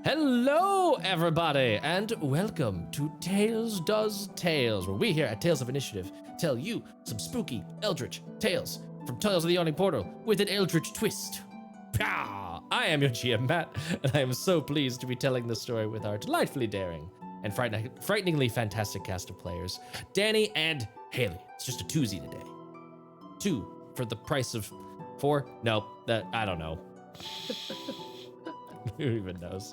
Hello, everybody, and welcome to Tales Does Tales, where we here at Tales of Initiative tell you some spooky, eldritch tales from Tales of the Yawning Portal with an eldritch twist. Pah! I am your GM, Matt, and I am so pleased to be telling this story with our delightfully daring and frighteningly fantastic cast of players, Danny and Haley. It's just a twosie today. 2 for the price of 4? Nope, I don't know. Who even knows?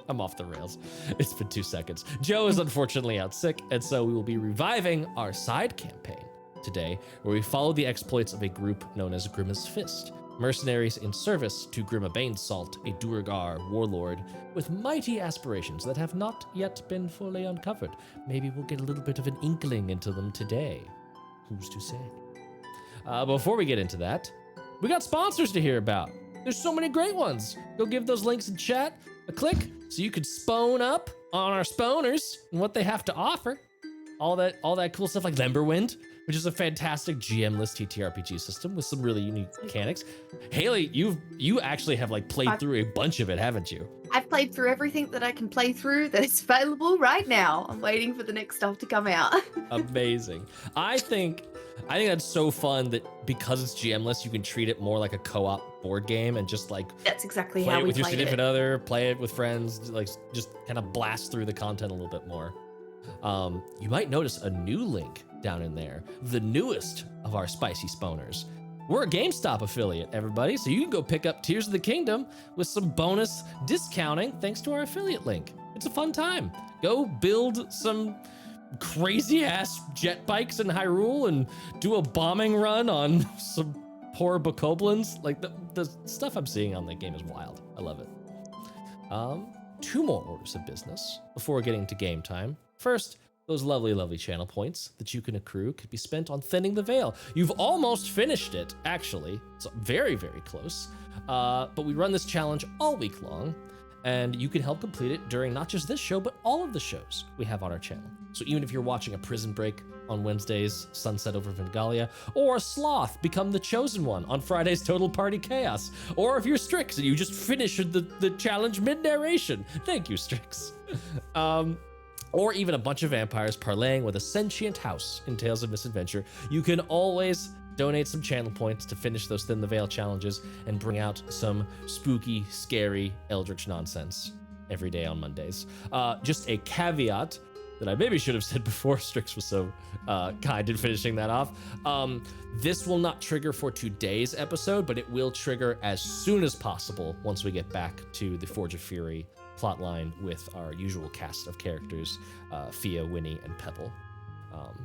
I'm off the rails. It's been 2 seconds. Joe is unfortunately out sick, and so we will be reviving our side campaign today, where we follow the exploits of a group known as Grimma's Fist, mercenaries in service to Grimma Banesalt, a Duergar warlord with mighty aspirations that have not yet been fully uncovered. Maybe we'll get a little bit of an inkling into them today. Who's to say? Before we get into that, we got sponsors to hear about. There's so many great ones. Go give those links in chat a click so you could spone up on our sponers and what they have to offer. All that cool stuff like Lemberwind, which is a fantastic GM-less TTRPG system with some really unique mechanics. Haley, you actually have like played through a bunch of it, haven't you? I've played through everything that I can play through that is available right now. I'm waiting for the next stuff to come out. Amazing. I think that's so fun that because it's GM-less, you can treat it more like a co-op board game and just like that's exactly play how it we with your played significant it. other, play it with friends, like just kind of blast through the content a little bit more. You might notice a new link down in there, the newest of our spicy sponers. We're a GameStop affiliate, everybody, so you can go pick up Tears of the Kingdom with some bonus discounting thanks to our affiliate link. It's a fun time. Go build some crazy ass jet bikes in Hyrule and do a bombing run on some poor bokoblins. Like the stuff I'm seeing on that game is wild. I love it. 2 more orders of business before getting to game time. First, those lovely, lovely channel points that you can accrue could be spent on thinning the veil. You've almost finished it, actually. It's very, very close. But we run this challenge all week long, and you can help complete it during not just this show, but all of the shows we have on our channel. So even if you're watching a Prison Break on Wednesdays, Sunset over Vengalia, or Sloth, Become the Chosen One on Friday's Total Party Chaos, or if you're Strix and you just finished the challenge mid-narration. Thank you, Strix. Or even a bunch of vampires parlaying with a sentient house in Tales of Misadventure, you can always donate some channel points to finish those Thin the Veil challenges and bring out some spooky, scary, eldritch nonsense every day on Mondays. Just a caveat, that I maybe should have said before Strix was so kind in finishing that off. This will not trigger for today's episode, but it will trigger as soon as possible once we get back to the Forge of Fury plotline with our usual cast of characters, Fia, Winnie, and Pebble.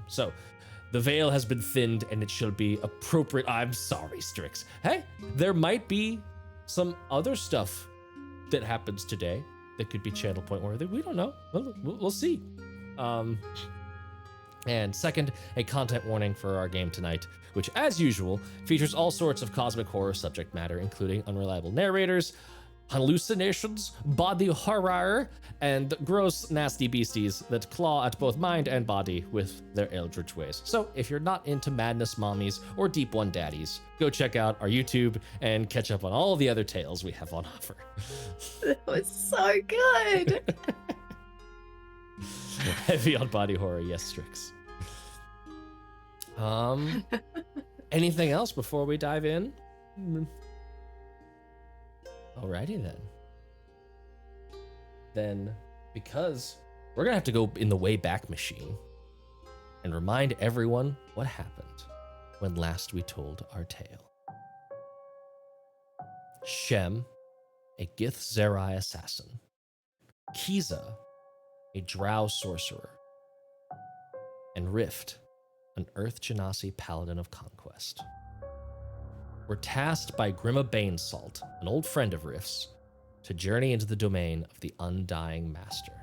So the veil has been thinned and it should be appropriate. I'm sorry, Strix. Hey, there might be some other stuff that happens today that could be channel point worthy. We don't know. We'll see. And second, a content warning for our game tonight, which as usual features all sorts of cosmic horror subject matter, including unreliable narrators, hallucinations, body horror, and gross, nasty beasties that claw at both mind and body with their eldritch ways. So if you're not into madness mommies or deep one daddies, go check out our YouTube and catch up on all the other tales we have on offer. That was so good. Heavy on body horror, yes, Strix. Anything else before we dive in? Alrighty then. Then, because we're gonna have to go in the Wayback Machine and remind everyone what happened when last we told our tale. Shem, a Gith Zerai assassin. Kiza, a Drow sorcerer. And Rift, an Earth Genasi paladin of conquest. Were tasked by Grimma Banesalt, an old friend of Rift's, to journey into the domain of the Undying Master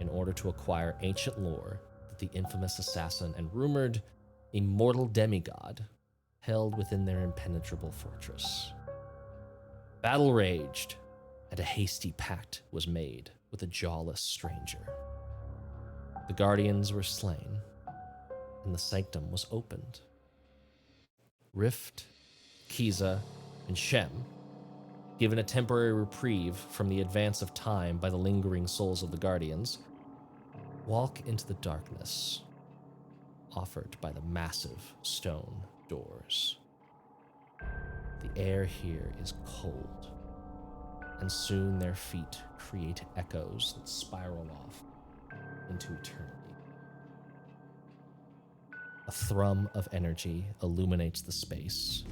in order to acquire ancient lore that the infamous assassin and rumored immortal demigod held within their impenetrable fortress. Battle raged, and a hasty pact was made with a jawless stranger. The guardians were slain, and the sanctum was opened. Rift, Kiza, and Shem, given a temporary reprieve from the advance of time by the lingering souls of the Guardians, walk into the darkness offered by the massive stone doors. The air here is cold, and soon their feet create echoes that spiral off into eternity. A thrum of energy illuminates the space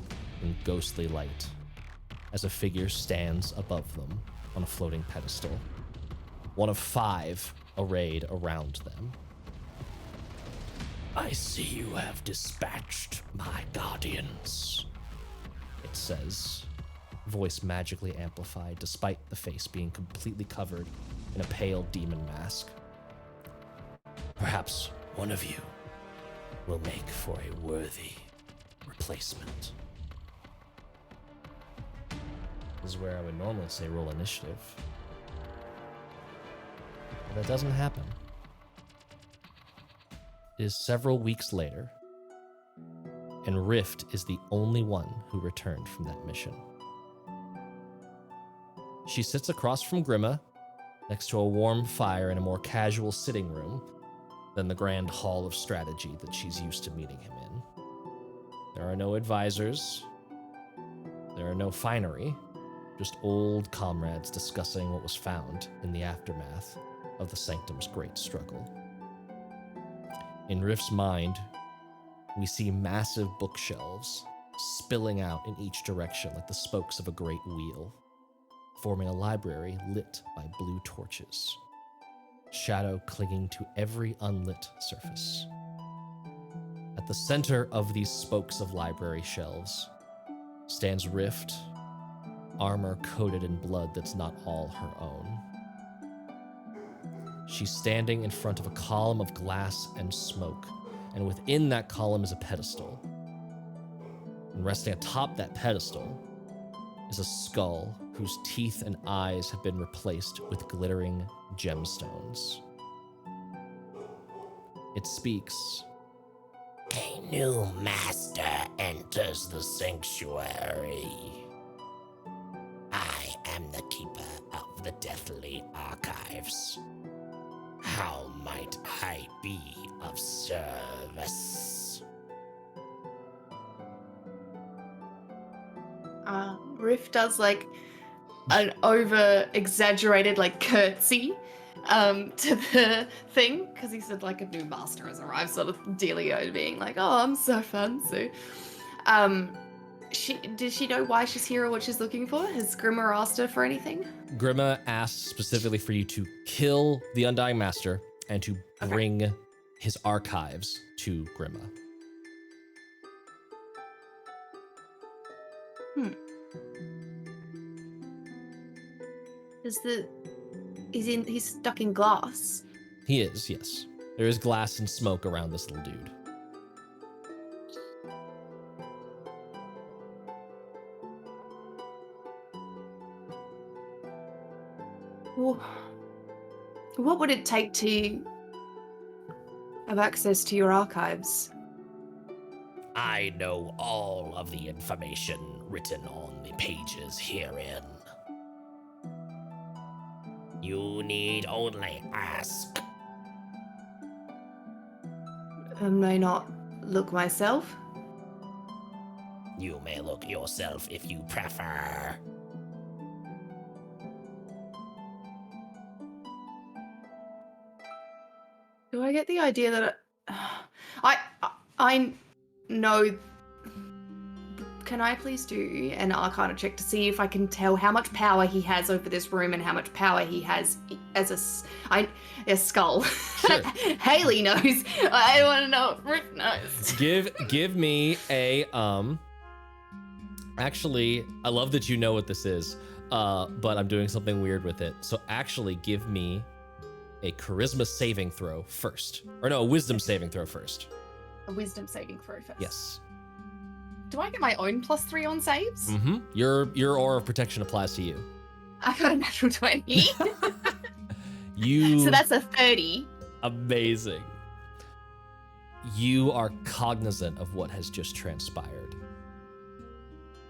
in ghostly light as a figure stands above them on a floating pedestal, one of 5 arrayed around them. "I see you have dispatched my guardians," it says, voice magically amplified despite the face being completely covered in a pale demon mask. "Perhaps one of you will make for a worthy replacement." This is where I would normally say roll initiative, but that doesn't happen. It is several weeks later, and Rift is the only one who returned from that mission. She sits across from Grimma, next to a warm fire in a more casual sitting room than the grand hall of strategy that she's used to meeting him in. There are no advisors. There are no finery, just old comrades discussing what was found in the aftermath of the Sanctum's great struggle. In Rift's mind, we see massive bookshelves spilling out in each direction like the spokes of a great wheel, forming a library lit by blue torches, shadow clinging to every unlit surface. At the center of these spokes of library shelves stands Rift, armor coated in blood that's not all her own. She's standing in front of a column of glass and smoke, and within that column is a pedestal. And resting atop that pedestal is a skull whose teeth and eyes have been replaced with glittering gemstones. It speaks. "A new master enters the sanctuary. I am the keeper of the deathly archives. How might I be of service?" Riff does like an over exaggerated like curtsy to the thing because he said like a new master has arrived, sort of dealio, being like, "Oh, I'm so fancy." Does she know why she's here or what she's looking for? Has Grimma asked her for anything? Grimma asked specifically for you to kill the Undying Master and to bring his archives to Grimma. He's stuck in glass. He is, yes. There is glass and smoke around this little dude. Well, what would it take to have access to your archives? I know all of the information written on the pages herein. You need only ask. May not look myself. You may look yourself if you prefer. Do I get the idea that I know? Can I please do an Arcana check to see if I can tell how much power he has over this room and how much power he has as a skull? Sure. Haley knows. I want to know if Rick knows. Give me a Actually, I love that you know what this is, but I'm doing something weird with it. So actually, give me a charisma saving throw first, or no, a wisdom saving throw first. A wisdom saving throw first. Yes. Do I get my own +3 on saves? Mm-hmm. Your aura of protection applies to you. I got a natural 20. You. So that's a 30. Amazing. You are cognizant of what has just transpired.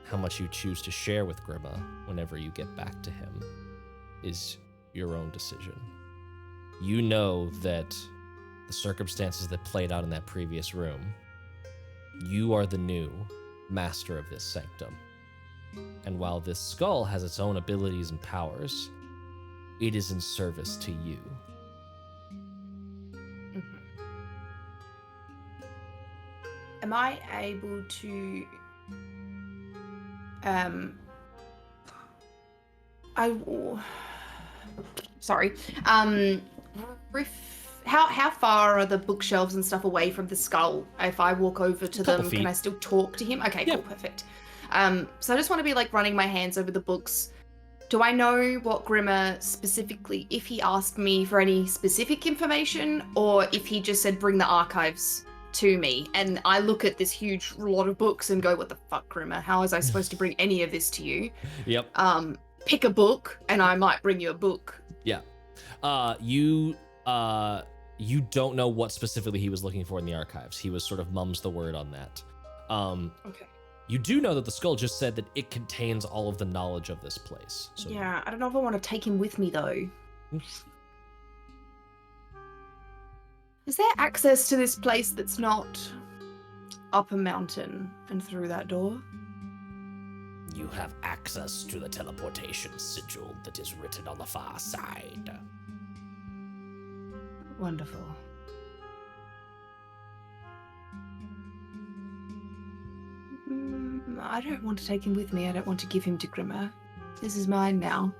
How much you choose to share with Grimma whenever you get back to him is your own decision. You know that the circumstances that played out in that previous room, you are the new master of this sanctum. And while this skull has its own abilities and powers, it is in service to you. Mm-hmm. Am I able to how far are the bookshelves and stuff away from the skull? If I walk over to them, feet. Can I still talk to him? Okay, Yeah. cool, perfect. So I just want to be like running my hands over the books. Do I know what Grimma specifically, if he asked me for any specific information, or if he just said bring the archives to me? And I look at this huge lot of books and go, what the fuck, Grimma? How was I supposed to bring any of this to you? Yep. Pick a book and I might bring you a book. Yeah. You don't know what specifically he was looking for in the archives. He was sort of mums the word on that. Okay. You do know that the skull just said that it contains all of the knowledge of this place. So Yeah, I don't know if I want to take him with me though. Is there access to this place that's not up a mountain and through that door? you have access to the teleportation sigil that is written on the far side. Wonderful. I don't want to take him with me. I don't want to give him to Grimma. This is mine now.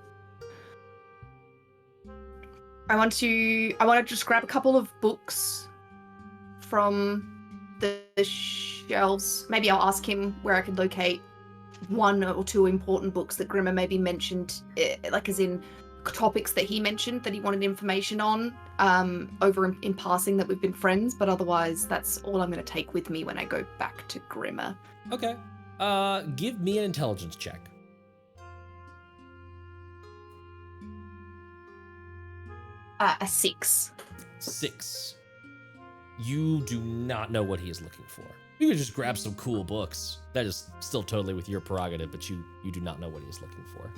I want to just grab a couple of books from the shelves. Maybe I'll ask him where I can locate one or two important books that Grimma maybe mentioned, like as in topics that he mentioned that he wanted information on, over in passing, that we've been friends, but otherwise that's all I'm going to take with me when I go back to Grimma. Okay. Give me an intelligence check. A 6. 6. You do not know what he is looking for. You could just grab some cool books. That is still totally with your prerogative, but you do not know what he is looking for.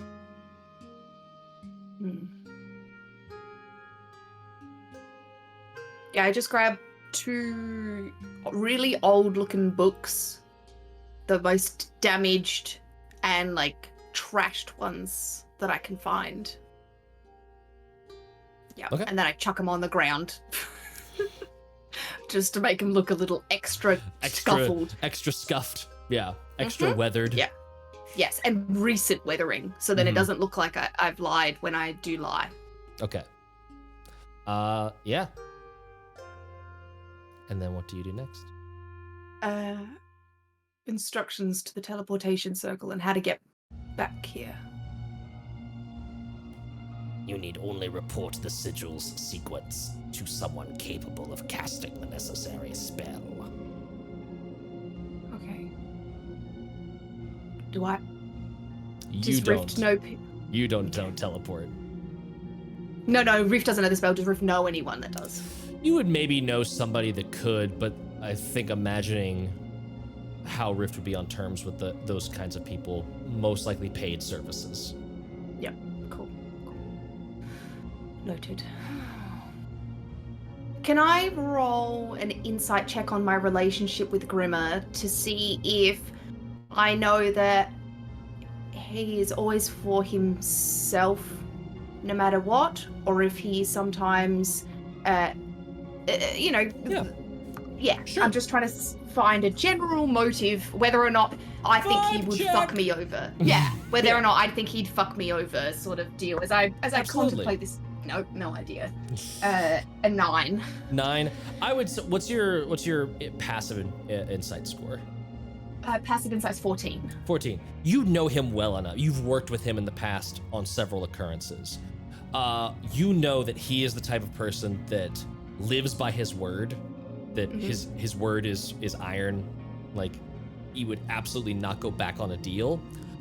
Yeah, I just grabbed 2 really old-looking books, the most damaged and like trashed ones that I can find. Yeah. Okay. And then I chuck him on the ground. Just to make him look a little extra scuffled. Extra scuffed. Yeah. Extra weathered. Yeah. Yes, and recent weathering, so then it doesn't look like I've lied when I do lie. Okay. Yeah. And then what do you do next? Instructions to the teleportation circle and how to get back here. You need only report the sigil's sequence to someone capable of casting the necessary spell. Okay. Do I? You Rift don't. know? You don't teleport. No, Rift doesn't know the spell. Does Rift know anyone that does? You would maybe know somebody that could, but I think imagining how Rift would be on terms with those kinds of people, most likely paid services. Yep. Cool. Noted. Can I roll an insight check on my relationship with Grimma to see if I know that he is always for himself no matter what, or if he sometimes, yeah, sure. I'm just trying to find a general motive, whether or not I think he would fuck me over. Yeah, whether or not I think he'd fuck me over, sort of deal. As I contemplate this, no idea. A 9. 9. I would. What's your passive insight score? Passive insight's 14. 14. You know him well enough. You've worked with him in the past on several occurrences. You know that he is the type of person that lives by his word, that his word is iron. Like, he would absolutely not go back on a deal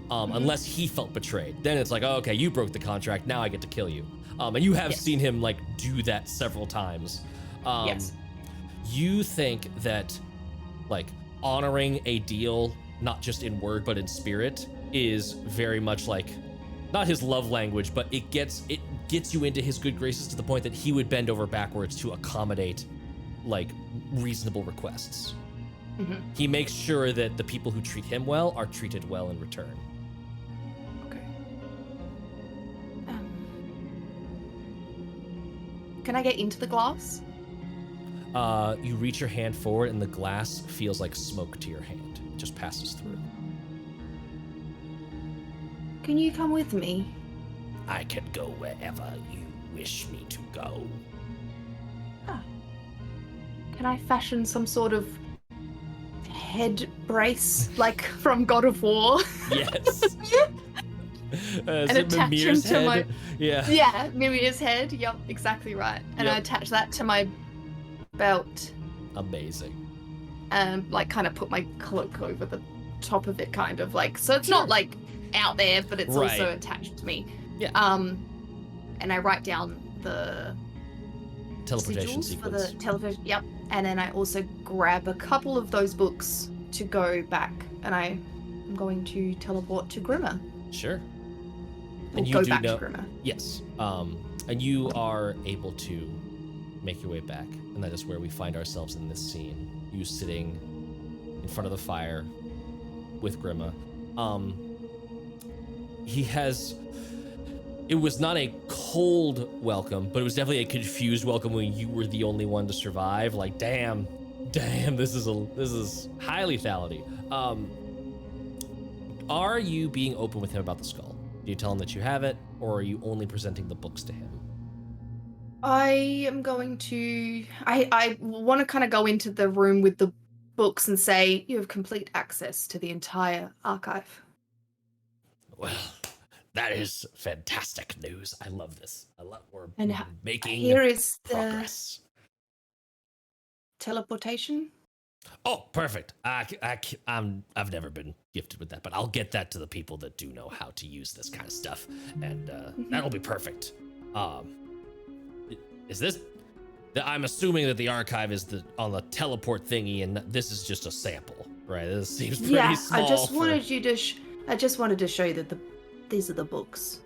unless he felt betrayed. Then it's like, oh, okay, you broke the contract, now I get to kill you. And you have seen him like do that several times. Yes. You think that like honoring a deal, not just in word but in spirit, is very much like not his love language, but it gets you into his good graces to the point that he would bend over backwards to accommodate like reasonable requests. He makes sure that the people who treat him well are treated well in return. Okay. Can I get into the glass? You reach your hand forward and the glass feels like smoke to your hand. It just passes through. Can you come with me? I can go wherever you wish me to go. Can I fashion some sort of head brace, like from God of War? Yes. And attach him to head? my... Yeah, Mimir's head. Yep, exactly right. And I Yep. attach that to my belt. Amazing. Like kind of put my cloak over the top of it, kind of like, so it's not like out there, but it's Right. also attached to me. Yeah. And I write down the Teleportation sigils for the sequence. television. Yep. And then I also grab a couple of those books to go back, and I'm going to teleport to Grimma. Sure. Or And you go do back know, to Grimma. yes. And you are able to make your way back, and that is where we find ourselves in this scene. You sitting in front of the fire with Grimma. It was not a cold welcome, but it was definitely a confused welcome when you were the only one to survive. Like, damn, this is high lethality. Are you being open with him about the skull? Do you tell him that you have it, or are you only presenting the books to him? I am going to... I want to kind of go into the room with the books and say, you have complete access to the entire archive. Well, that is fantastic news. I love this. We're And making here is the progress. teleportation. Oh, perfect. I've never been gifted with that, but I'll get that to the people that do know how to use this kind of stuff, and that'll be perfect. Is this? I'm assuming that the archive is on the teleport thingy, and this is just a sample, right? This seems pretty small. I just wanted you to. I just wanted to show you that these are the books.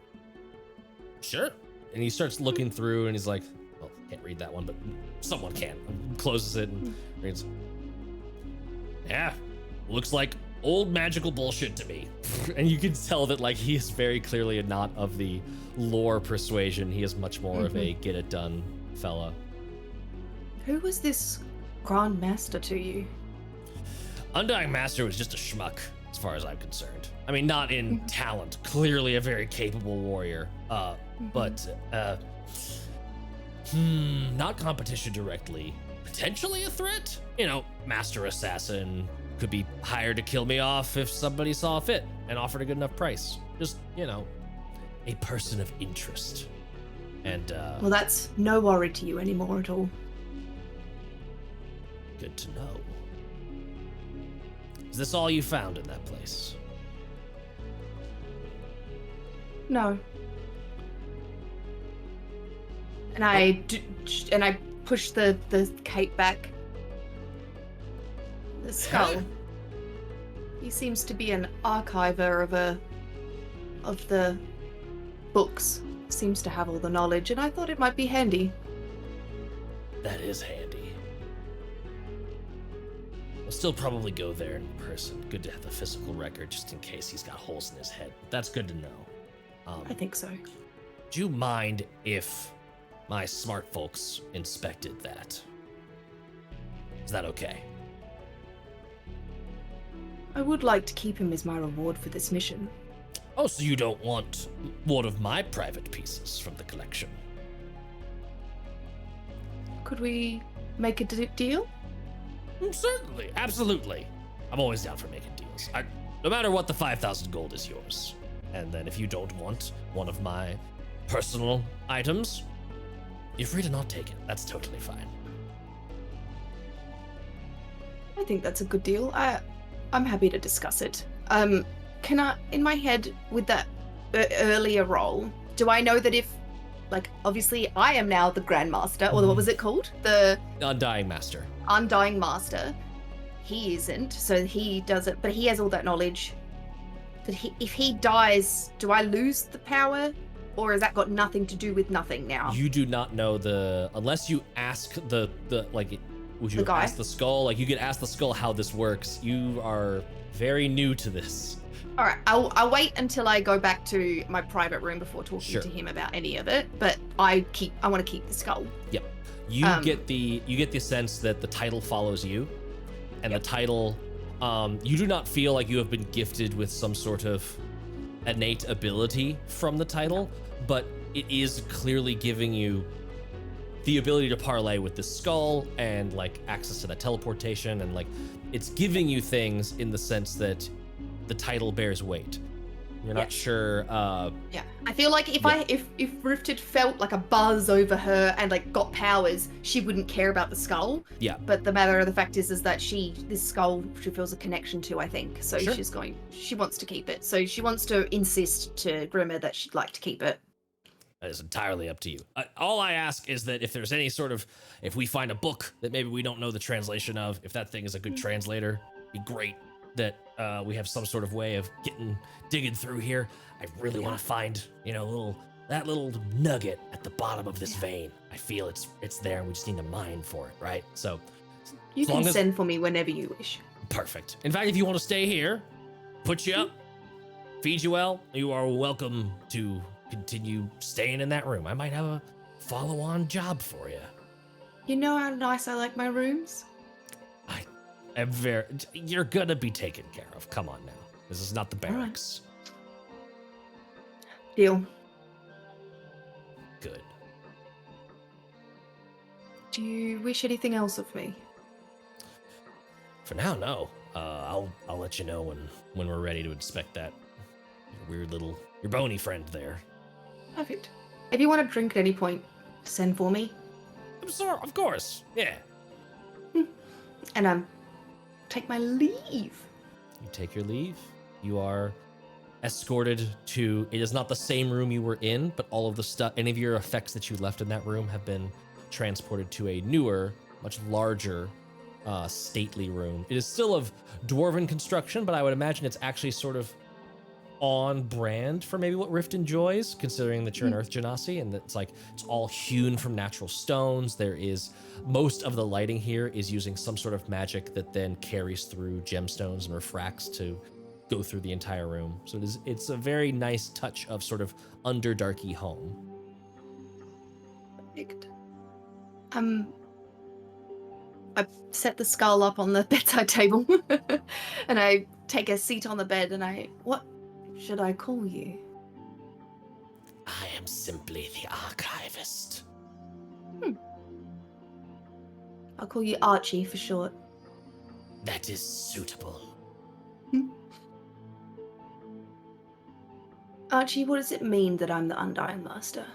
Sure. And he starts looking through, and he's like, "Well, can't read that one, but someone can." And closes it and reads. Yeah, looks like old magical bullshit to me. And you can tell that like he is very clearly not of the lore persuasion. He is much more of a get it done fella. Who was this Grand Master to you? Undying Master was just a schmuck, as far as I'm concerned. I mean, not in talent. Clearly a very capable warrior. But not competition directly. Potentially a threat? You know, master assassin. Could be hired to kill me off if somebody saw fit and offered a good enough price. Just, you know, a person of interest. And, Well, that's no worry to you anymore at all. good to know. Is this all you found in that place? No. And I push the cape back. The skull. He seems to be an archiver of the books. Seems to have all the knowledge, and I thought it might be handy. That is handy. We'll still probably go there in person. Good to have the physical record just in case he's got holes in his head. That's good to know. I think so. Do you mind if my smart folks inspected that? Is that okay? I would like to keep him as my reward for this mission. Oh, so you don't want one of my private pieces from the collection? Could we make a deal? Certainly, absolutely. I'm always down for making deals. No matter what, the 5,000 gold is yours. And then if you don't want one of my personal items, you're free to not take it. That's totally fine. I think that's a good deal. I'm happy to discuss it. Can I, in my head, with that earlier role, do I know that if, like, obviously I am now the Grandmaster, or what was it called? The Undying Master. Undying Master. He isn't, so he doesn't, but he has all that knowledge. That if he dies, do I lose the power? Or has that got nothing to do with nothing now? You do not know unless you ask the like, would you The guy? ask the skull? Like, you could ask the skull how this works. You are very new to this. All right, I'll wait until I go back to my private room before talking Sure. to him about any of it. But I want to keep the skull. Yep. You get the sense that the title follows you, and the title, you do not feel like you have been gifted with some sort of innate ability from the title, but it is clearly giving you the ability to parlay with the skull and like access to that teleportation, and like it's giving you things in the sense that the title bears weight. You're not sure. Yeah, I feel like if Rifted felt like a buzz over her and like got powers, she wouldn't care about the skull. Yeah. But the matter of the fact is that this skull she feels a connection to, I think. So Sure. she wants to keep it. So she wants to insist to Grimma that she'd like to keep it. That is entirely up to you. All I ask is that if there's any sort of, if we find a book that maybe we don't know the translation of, if that thing is a good translator, it'd be great that we have some sort of way of digging through here. I really want to find, that little nugget at the bottom of this vein. I feel it's there, and we just need to mine for it, right? So, You as long can as- send for me whenever you wish. perfect. In fact, if you want to stay here, put you up, feed you well, you are welcome to continue staying in that room. I might have a follow-on job for you. You know how nice I like my rooms? You're gonna be taken care of. Come on now. This is not the barracks. Deal. Good. Do you wish anything else of me? For now, no. I'll let you know when we're ready to inspect that your bony friend there. Perfect. If you want to drink at any point, send for me. I'm sorry, of course. Yeah. And take my leave. You take your leave. You are escorted to, it is not the same room you were in, but all of the stuff, any of your effects that you left in that room have been transported to a newer, much larger, stately room. It is still of dwarven construction, but I would imagine it's actually sort of on brand for maybe what Rift enjoys, considering that you're an Earth Genasi and that's like it's all hewn from natural stones. There is most of the lighting here is using some sort of magic that then carries through gemstones and refracts to go through the entire room. So it's a very nice touch of sort of underdarky home. Perfect. I set the skull up on the bedside table and I take a seat on the bed and what should I call you? I am simply the archivist. I'll call you Archie for short. That is suitable. Archie, what does it mean that I'm the Undying Master?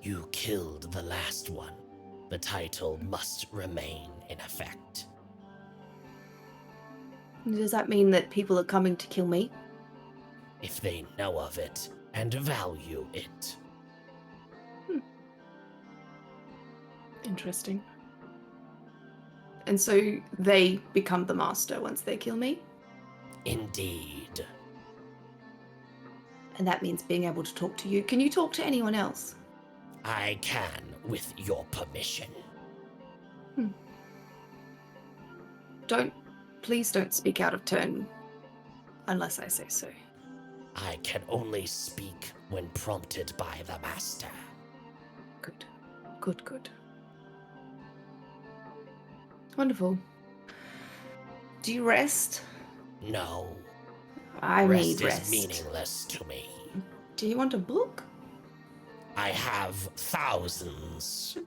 You killed the last one. The title must remain in effect. Does that mean that people are coming to kill me? If they know of it and value it. Interesting. And so they become the master once they kill me? Indeed. And that means being able to talk to you. Can you talk to anyone else? I can, with your permission. Please don't speak out of turn unless I say so. I can only speak when prompted by the master. Good. Good, good. Wonderful. Do you rest? No. I need Rest rest. is meaningless to me. Do you want a book? I have thousands.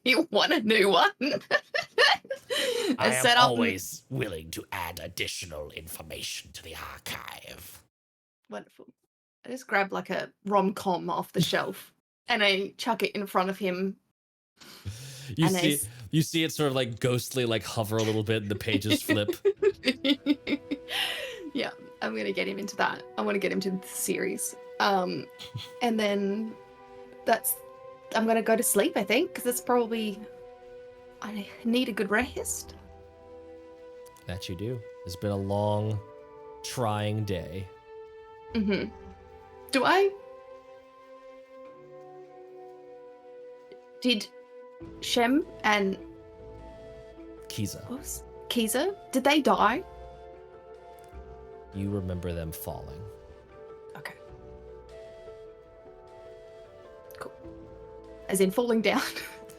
You want a new one? I am set up always willing to add additional information to the archive. Wonderful. I just grab like a rom-com off the shelf and I chuck it in front of him. You And see it sort of like ghostly like hover a little bit and the pages flip. Yeah, I'm gonna get him into that. I want to get him to the series. And then I'm gonna go to sleep, I think, because it's probably I need a good rest. That you do. It's been a long, trying day. Mm-hmm. Do I? Did Shem and Kiza, Kiza, did they die? you remember them falling. Okay. Cool. As in falling down?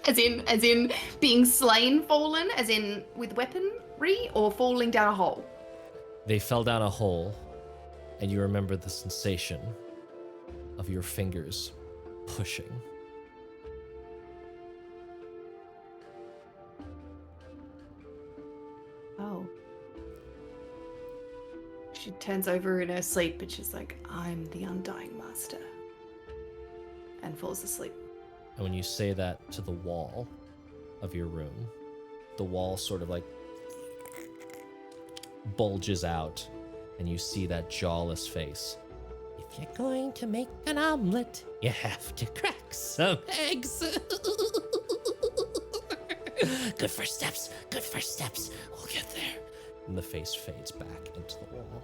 as in being slain, fallen? As in with weaponry? Or falling down a hole? They fell down a hole, and you remember the sensation of your fingers pushing. Oh. She turns over in her sleep and she's like, I'm the Undying Master. And falls asleep. And when you say that to the wall of your room, the wall sort of like bulges out, and you see that jawless face. If you're going to make an omelet, you have to crack some eggs. Good first steps. Good first steps. We'll get there. And the face fades back into the wall.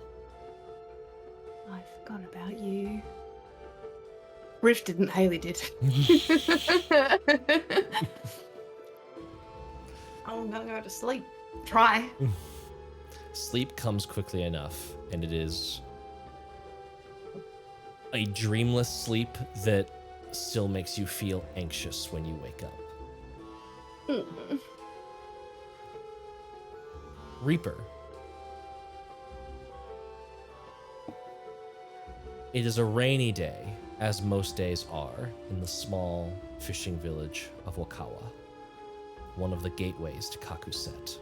I forgot about you. Rift didn't, Haley did. I'm gonna go to sleep. Try. Sleep comes quickly enough, and it is a dreamless sleep that still makes you feel anxious when you wake up. Mm. Reaper. It is a rainy day, as most days are, in the small fishing village of Wakawa, one of the gateways to Kakuset,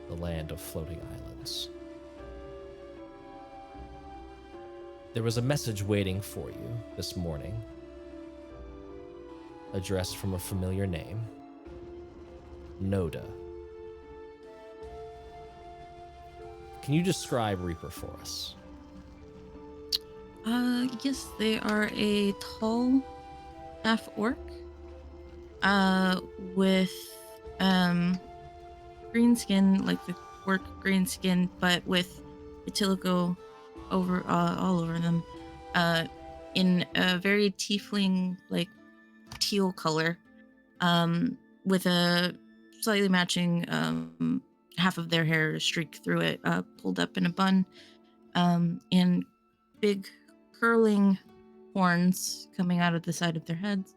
the land of floating islands. There was a message waiting for you this morning, addressed from a familiar name, Noda. Can you describe Reaper for us? Yes, they are a tall half orc, with green skin, like the work green skin, but with vitiligo over all over them, in a very tiefling like teal color, with a slightly matching half of their hair streaked through it, pulled up in a bun, and big curling horns coming out of the side of their heads.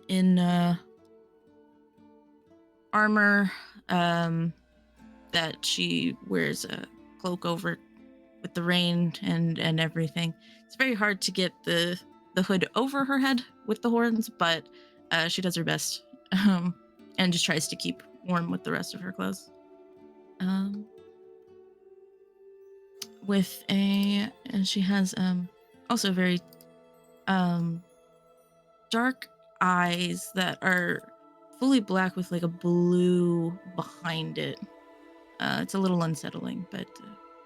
In armor that she wears a cloak over with the rain and everything. It's very hard to get the hood over her head with the horns, but she does her best, and just tries to keep warm with the rest of her clothes. And she has also very dark eyes that are fully black with like a blue behind it. It's a little unsettling, but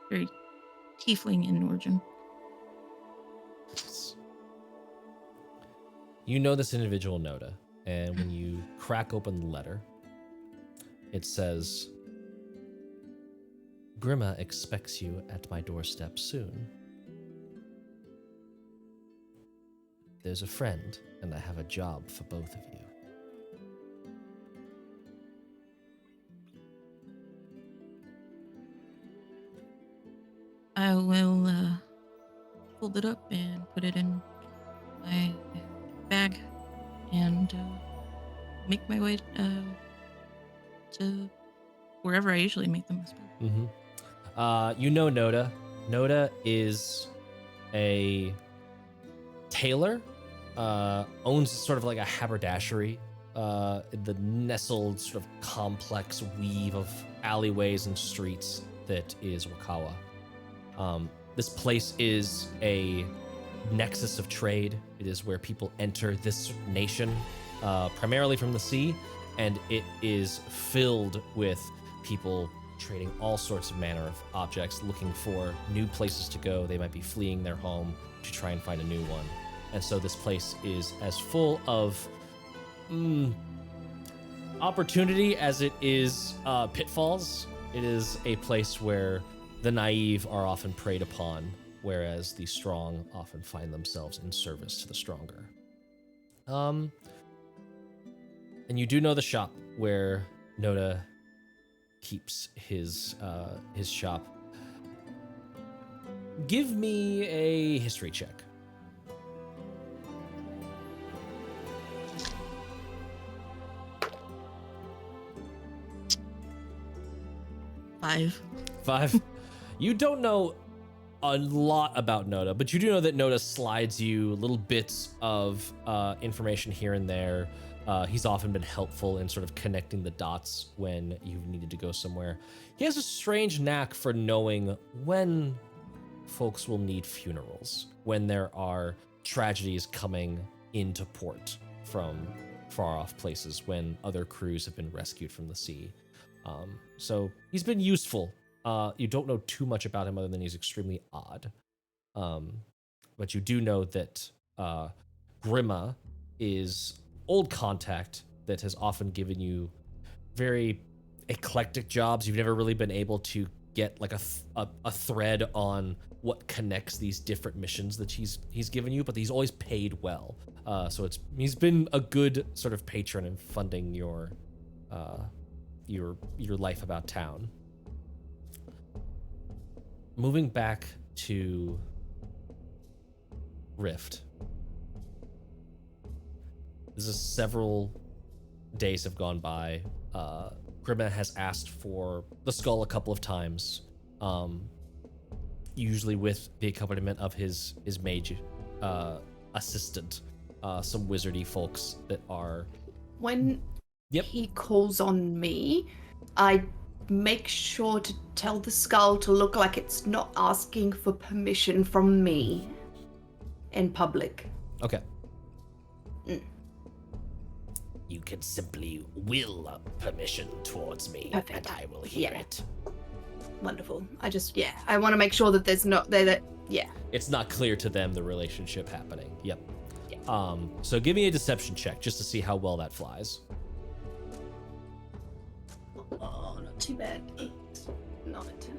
very tiefling in origin. You know this individual, Noda, and when you crack open the letter, it says, Grimma expects you at my doorstep soon. There's a friend, and I have a job for both of you. I will fold it up and put it in my bag and make my way to wherever I usually make them. You know Noda. Noda is a tailor, owns sort of like a haberdashery, the nestled sort of complex weave of alleyways and streets that is Wakawa. This place is a nexus of trade. It is where people enter this nation, primarily from the sea, and it is filled with people trading all sorts of manner of objects, looking for new places to go. They might be fleeing their home to try and find a new one. And so this place is as full of opportunity as it is pitfalls. It is a place where the naive are often preyed upon, whereas the strong often find themselves in service to the stronger. And you do know the shop where Noda keeps his shop. Give me a history check. Five. You don't know a lot about Noda, but you do know that Noda slides you little bits of information here and there. He's often been helpful in sort of connecting the dots when you've needed to go somewhere. He has a strange knack for knowing when folks will need funerals, when there are tragedies coming into port from far off places, when other crews have been rescued from the sea. So he's been useful. You don't know too much about him other than he's extremely odd. But you do know that Grimma is old contact that has often given you very eclectic jobs. You've never really been able to get like a thread on what connects these different missions that he's given you, but he's always paid well. So he's been a good sort of patron in funding your life about town. Moving back to Rift. This is several days have gone by. Grimma has asked for the skull a couple of times, usually with the accompaniment of his mage assistant, some wizardy folks that are... When he calls on me, I make sure to tell the skull to look like it's not asking for permission from me in public. Okay. You can simply will permission towards me, Perfect. and I will hear it. Wonderful. I want to make sure that there's not that. It's not clear to them the relationship happening. Yep. Yeah. So give me a deception check just to see how well that flies. too bad. 8, 9, 10,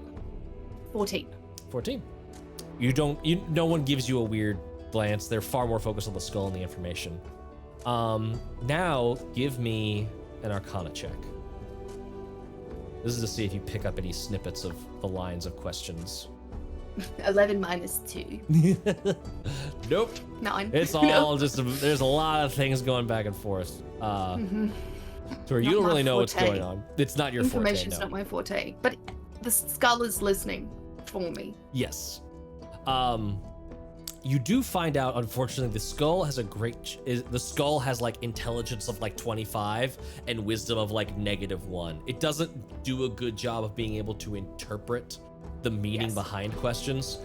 14. 14. No one gives you a weird glance. They're far more focused on the skull and the information. Now give me an Arcana check. This is to see if you pick up any snippets of the lines of questions. 11 minus 2. Nope. 9. It's all there's a lot of things going back and forth. To where you don't really know what's going on. It's not your forte. Information's not my forte. But the skull is listening for me. Yes. You do find out, unfortunately, the skull has like intelligence of like 25 and wisdom of like -1. It doesn't do a good job of being able to interpret the meaning behind questions.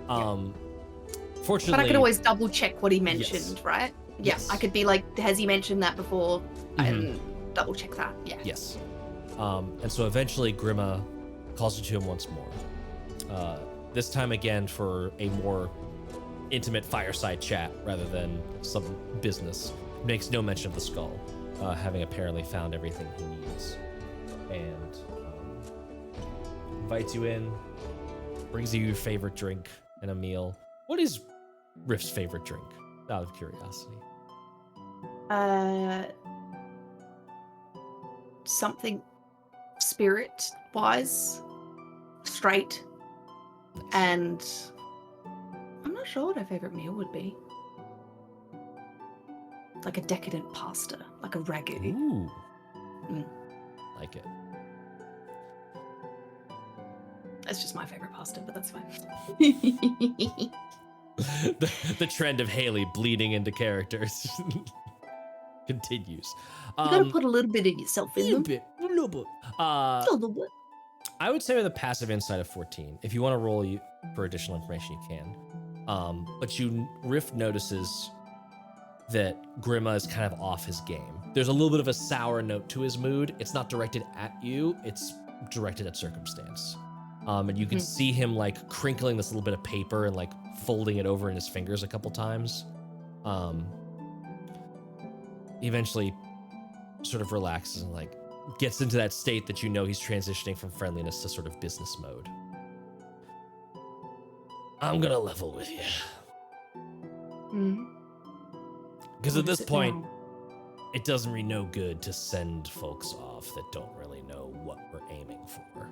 Fortunately, but I could always double check what he mentioned, yes. right? Yes. I could be like, has he mentioned that before? And double check that. Yeah. Yes. And so eventually Grimma calls you to him once more. This time again for a more intimate fireside chat rather than some business. Makes no mention of the skull, having apparently found everything he needs. And invites you in, brings you your favorite drink and a meal. What is Rift's favorite drink, out of curiosity? Something spirit-wise, straight, and I'm not sure what her favorite meal would be. Like a decadent pasta, like a ragu. Ooh. Like it. That's just my favorite pasta, but that's fine. the trend of Haley bleeding into characters continues. You gotta put a little bit of yourself in them. A little bit. A little bit. I would say with a passive insight of 14. If you want to roll for additional information, you can. But Rift notices that Grimma is kind of off his game. There's a little bit of a sour note to his mood. It's not directed at you, it's directed at circumstance. And you can see him like crinkling this little bit of paper and like folding it over in his fingers a couple times. Eventually sort of relaxes and like gets into that state that you know he's transitioning from friendliness to sort of business mode. I'm gonna level with you. Because at this point, it doesn't really no good to send folks off that don't really know what we're aiming for.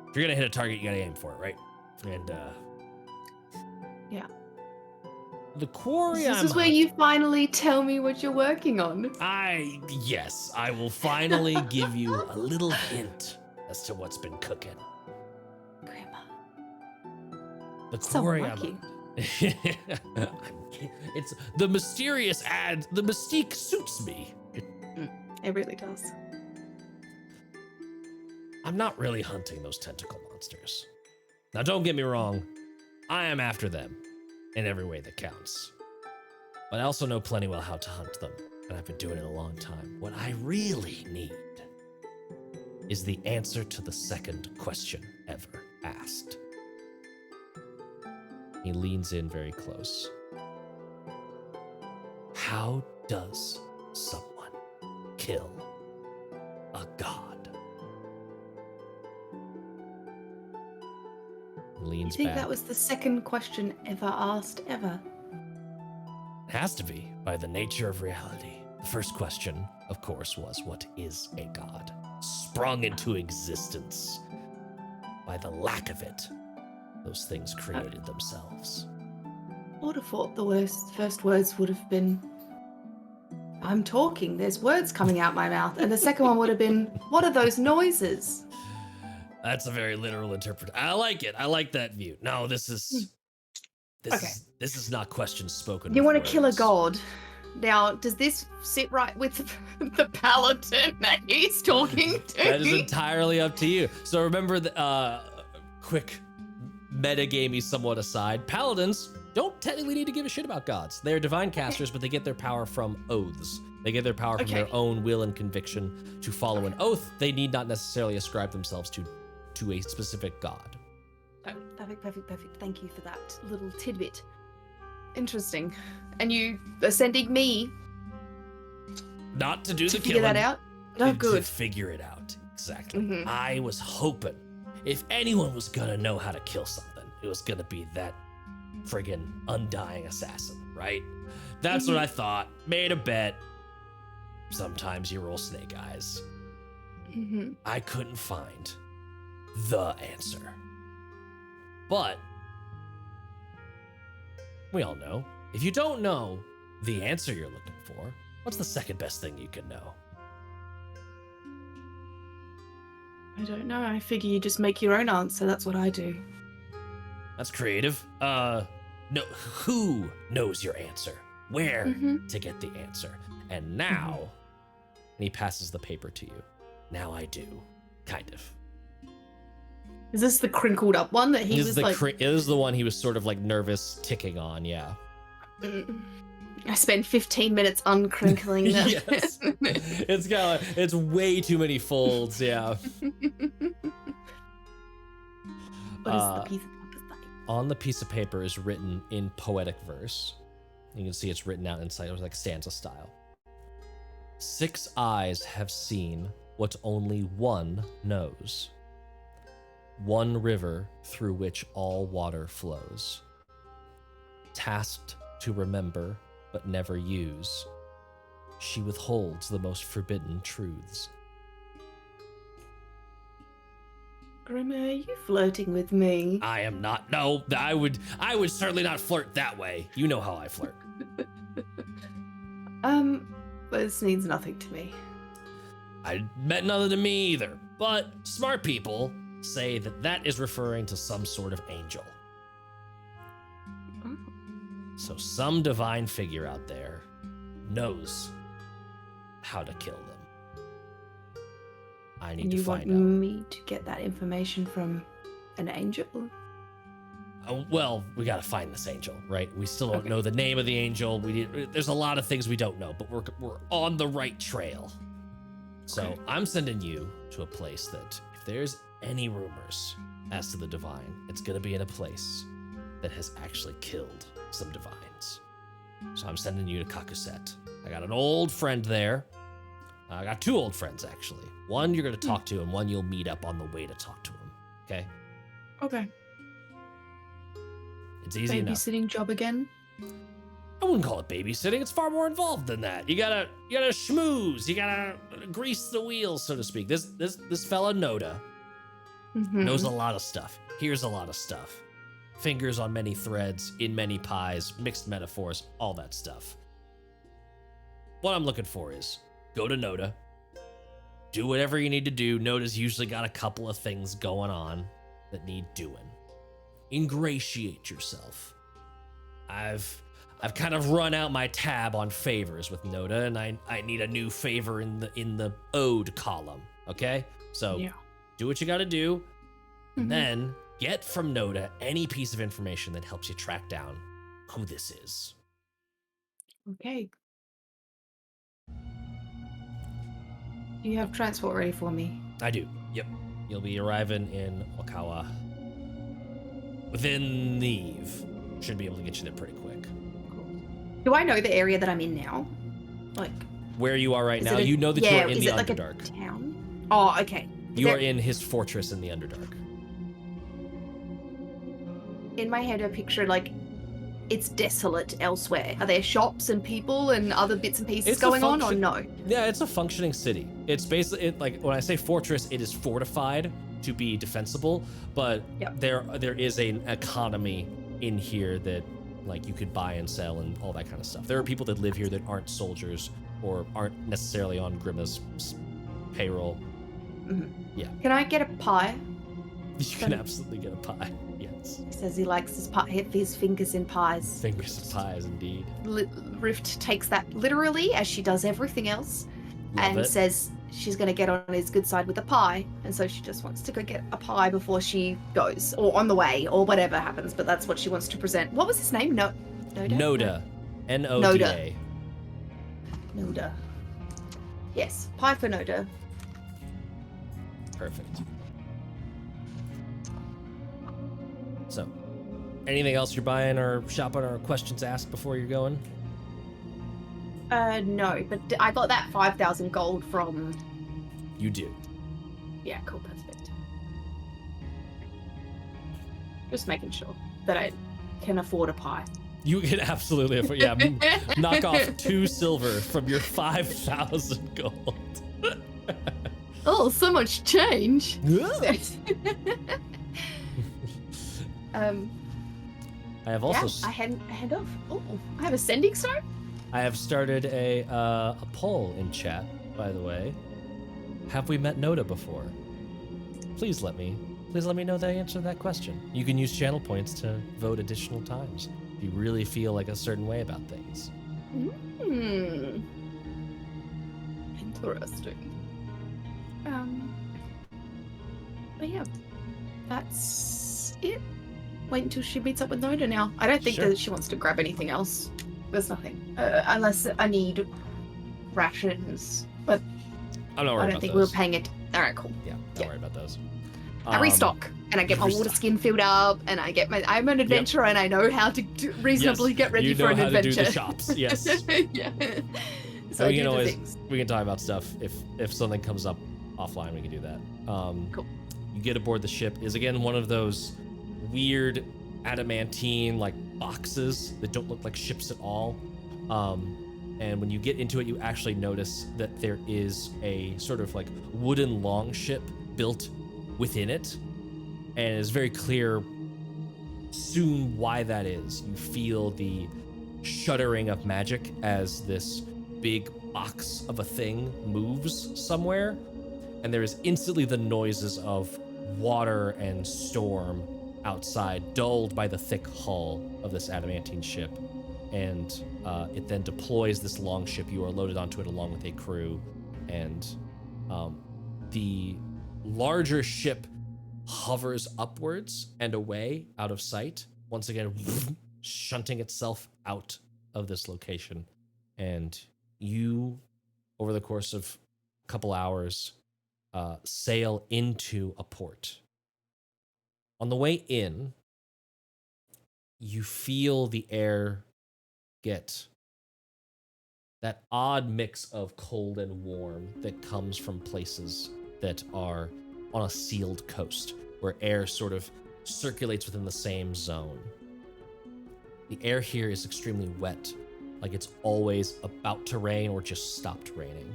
If you're gonna hit a target, you gotta aim for it, right? And yeah. The quarry. This is where you finally tell me what you're working on. I will finally give you a little hint as to what's been cooking. Grimma. The So quarry. lucky. It's the mysterious ad. The mystique suits me. It really does. I'm not really hunting those tentacle monsters. Now, don't get me wrong. I am after them in every way that counts. But I also know plenty well how to hunt them, and I've been doing it a long time. What I really need is the answer to the second question ever asked. He leans in very close. How does someone kill a god? Leans I think back. that was the second question ever asked, ever. It has to be, by the nature of reality. The first question, of course, was what is a god? Sprung into existence. By the lack of it, those things created themselves. I would have thought the first words would have been, I'm talking, there's words coming out my mouth. And the second one would have been, what are those noises? That's a very literal interpretation. I like it. I like that view. No, this is not questions spoken. You with want to kill a words. god. Now, does this sit right with the paladin that he's talking to? That is entirely up to you. So remember, quick metagamey somewhat aside, paladins don't technically need to give a shit about gods. They're divine casters, but they get their power from oaths. They get their power from their own will and conviction to follow an oath. They need not necessarily ascribe themselves to a specific god. Oh, perfect. Thank you for that little tidbit. Interesting. And you are sending me Not to do to the figure killing. that out? Oh, To good. figure it out. Exactly. Mhm. I was hoping if anyone was gonna know how to kill something, it was gonna be that friggin' undying assassin, right? That's what I thought. Made a bet. Sometimes you roll snake eyes. Mm-hmm. I couldn't find the answer. But we all know, if you don't know the answer you're looking for, what's the second best thing you can know? I don't know. I figure you just make your own answer. That's what I do. That's creative. No, who knows your answer? Where Mhm. to get the answer? And now, and he passes the paper to you. Now I do, kind of. Is this the crinkled up one that he This was is like? this is the one he was sort of like nervous ticking on. Yeah. I spent 15 minutes uncrinkling them. Yes. It's way too many folds. Yeah. What is the piece of paper say? On the piece of paper is written in poetic verse. You can see it's written out inside. It was like stanza style. 6 eyes have seen what only one knows. One river through which all water flows. Tasked to remember but never use, she withholds the most forbidden truths. Grimma, are you flirting with me? I am not. No, I would certainly not flirt that way. You know how I flirt. This means nothing to me. I meant nothing to me either. But smart people say that that is referring to some sort of angel. Oh. So some divine figure out there knows how to kill them. I need And to you want find out. me to get that information from an angel? Well, we gotta find this angel, right? We still don't Okay. know the name of the angel. There's a lot of things we don't know, but we're on the right trail. So Okay. I'm sending you to a place that, if there's any rumors as to the divine, it's gonna be in a place that has actually killed some divines. So I'm sending you to Kakuset. I got an old friend there. I got 2 old friends, actually. One you're gonna talk to, and one you'll meet up on the way to talk to him. Okay? Okay. It's easy enough. Babysitting job again? I wouldn't call it babysitting. It's far more involved than that. You gotta schmooze. You gotta grease the wheels, so to speak. This fella Noda Mm-hmm. knows a lot of stuff. Hears a lot of stuff. Fingers on many threads, in many pies, mixed metaphors, all that stuff. What I'm looking for is go to Noda. Do whatever you need to do. Noda's usually got a couple of things going on that need doing. Ingratiate yourself. I've kind of run out my tab on favors with Noda, and I need a new favor in the ode column. Okay? So Yeah. do what you gotta do, and Mhm. then get from Noda any piece of information that helps you track down who this is. Okay. Do you have transport ready for me? I do. Yep. You'll be arriving in Okawa within the eve. Should be able to get you there pretty quick. Do I know the area that I'm in now? Like, Where you are right is now, it a- you know that yeah, you are in is the it like Underdark. a town? Oh, okay. You There- are in his fortress in the Underdark. In my head, I picture like it's desolate elsewhere. Are there shops and people and other bits and pieces It's a going on, or function- no? Yeah, it's a functioning city. It's basically like when I say fortress, it is fortified to be defensible, but Yep. there is an economy in here that like you could buy and sell and all that kind of stuff. There are people that live here that aren't soldiers or aren't necessarily on Grimma's payroll. Can I get a pie? You can absolutely get a pie. Yes. He says he likes his fingers in pies. Fingers and pies, indeed. Rift takes that literally, as she does everything else, Love and it. says she's going to get on his good side with a pie, and so she just wants to go get a pie before she goes, or on the way, or whatever happens, but that's what she wants to present. What was his name? Noda? Noda. Noda. Noda. Yes, pie for Noda. Perfect. So, anything else you're buying or shopping or questions asked before you're going? No, but I got that 5,000 gold from... You do. Yeah, cool, perfect. Just making sure that I can afford a pie. You can absolutely afford, knock off 2 silver from your 5,000 gold. Oh, so much change. I have also I hand off. Oh, I have a sending stone. I have started a poll in chat, by the way. Have we met Noda before? Please let me know the answer to that question. You can use channel points to vote additional times if you really feel like a certain way about things. Interesting. But yeah, that's it. Wait until she meets up with Noda now. I don't think that she wants to grab anything else. There's nothing. Unless I need rations. But I'm not worried I don't about think those. we were paying it. Alright, cool. Yeah, don't worry about those. I restock and I get my water skin filled up and I get I'm an adventurer and I know how to reasonably get ready for an adventure. You know how to do the shops, yes. Yeah. So we can talk about stuff if something comes up offline. We can do that. Cool. You get aboard the ship. Is again one of those weird adamantine like boxes that don't look like ships at all. And when you get into it, you actually notice that there is a sort of like wooden longship built within it, and it's very clear soon why that is. You feel the shuddering of magic as this big box of a thing moves somewhere, and there is instantly the noises of water and storm outside, dulled by the thick hull of this adamantine ship. And it then deploys this longship. You are loaded onto it along with a crew, and the larger ship hovers upwards and away out of sight, once again shunting itself out of this location. And you, over the course of a couple hours, sail into a port. On the way in, you feel the air get that odd mix of cold and warm that comes from places that are on a sealed coast, where air sort of circulates within the same zone. The air here is extremely wet, like it's always about to rain or just stopped raining.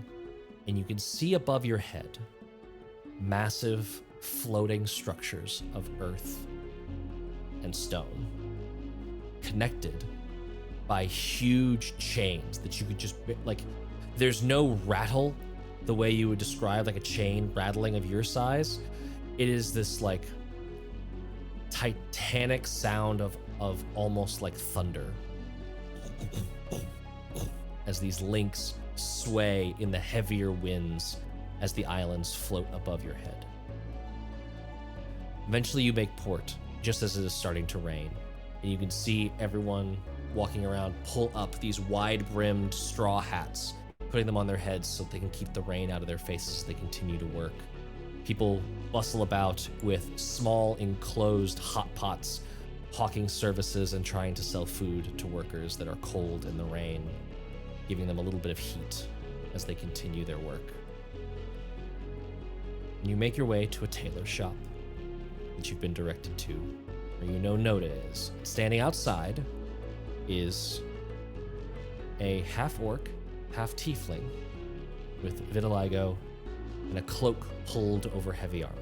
And you can see above your head massive floating structures of earth and stone, connected by huge chains that you could just, like, there's no rattle the way you would describe like a chain rattling of your size. It is this like titanic sound of almost like thunder as these links sway in the heavier winds as the islands float above your head. Eventually you make port just as it is starting to rain, and you can see everyone walking around pull up these wide-brimmed straw hats, putting them on their heads so they can keep the rain out of their faces as they continue to work. People bustle about with small enclosed hot pots, hawking services and trying to sell food to workers that are cold in the rain, giving them a little bit of heat as they continue their work. And you make your way to a tailor shop that you've been directed to, where you know Noda is. Standing outside is a half-orc, half-tiefling with vitiligo and a cloak pulled over heavy armor.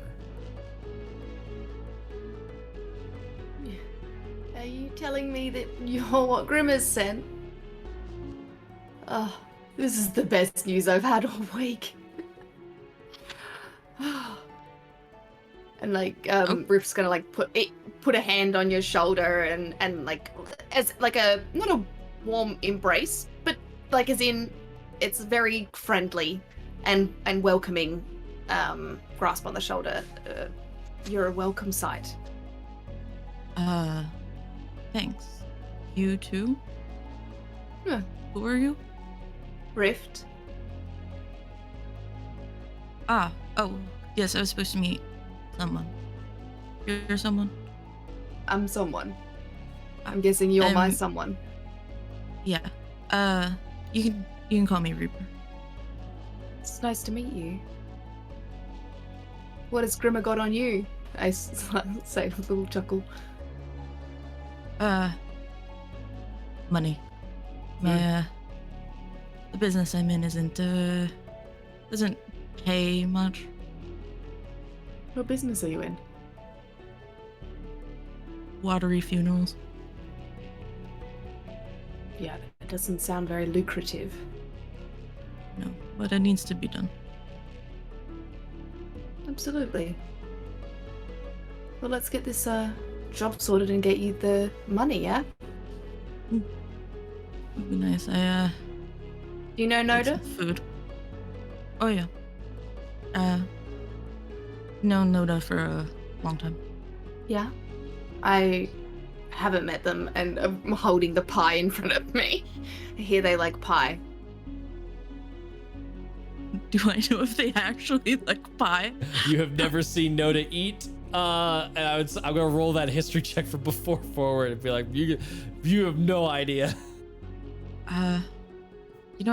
Are you telling me that you're what Grimma's sent? Oh, this is the best news I've had all week. And like, Riff's gonna like put a hand on your shoulder and like, as like a, not a warm embrace, but like as in, it's very friendly and welcoming grasp on the shoulder. You're a welcome sight. Thanks. You too? Yeah. Who are you? Rift. Oh, yes, I was supposed to meet someone. You're someone? I'm someone. I'm guessing you're my someone. Yeah. You can call me Reaper. It's nice to meet you. What has Grimma got on you? I say with a little chuckle. Money. My, the business I'm in doesn't pay much. What business are you in? Watery funerals. Yeah, that doesn't sound very lucrative. No, but it needs to be done. Absolutely. Well, let's get this job sorted and get you the money, yeah? Would be nice. Do you know Need some Noda? food. Oh yeah. Known Noda for a long time. Yeah. I haven't met them, and I'm holding the pie in front of me. I hear they like pie. Do I know if they actually like pie? You have never seen Noda eat. And I'm gonna roll that history check from before forward and be like, you have no idea. I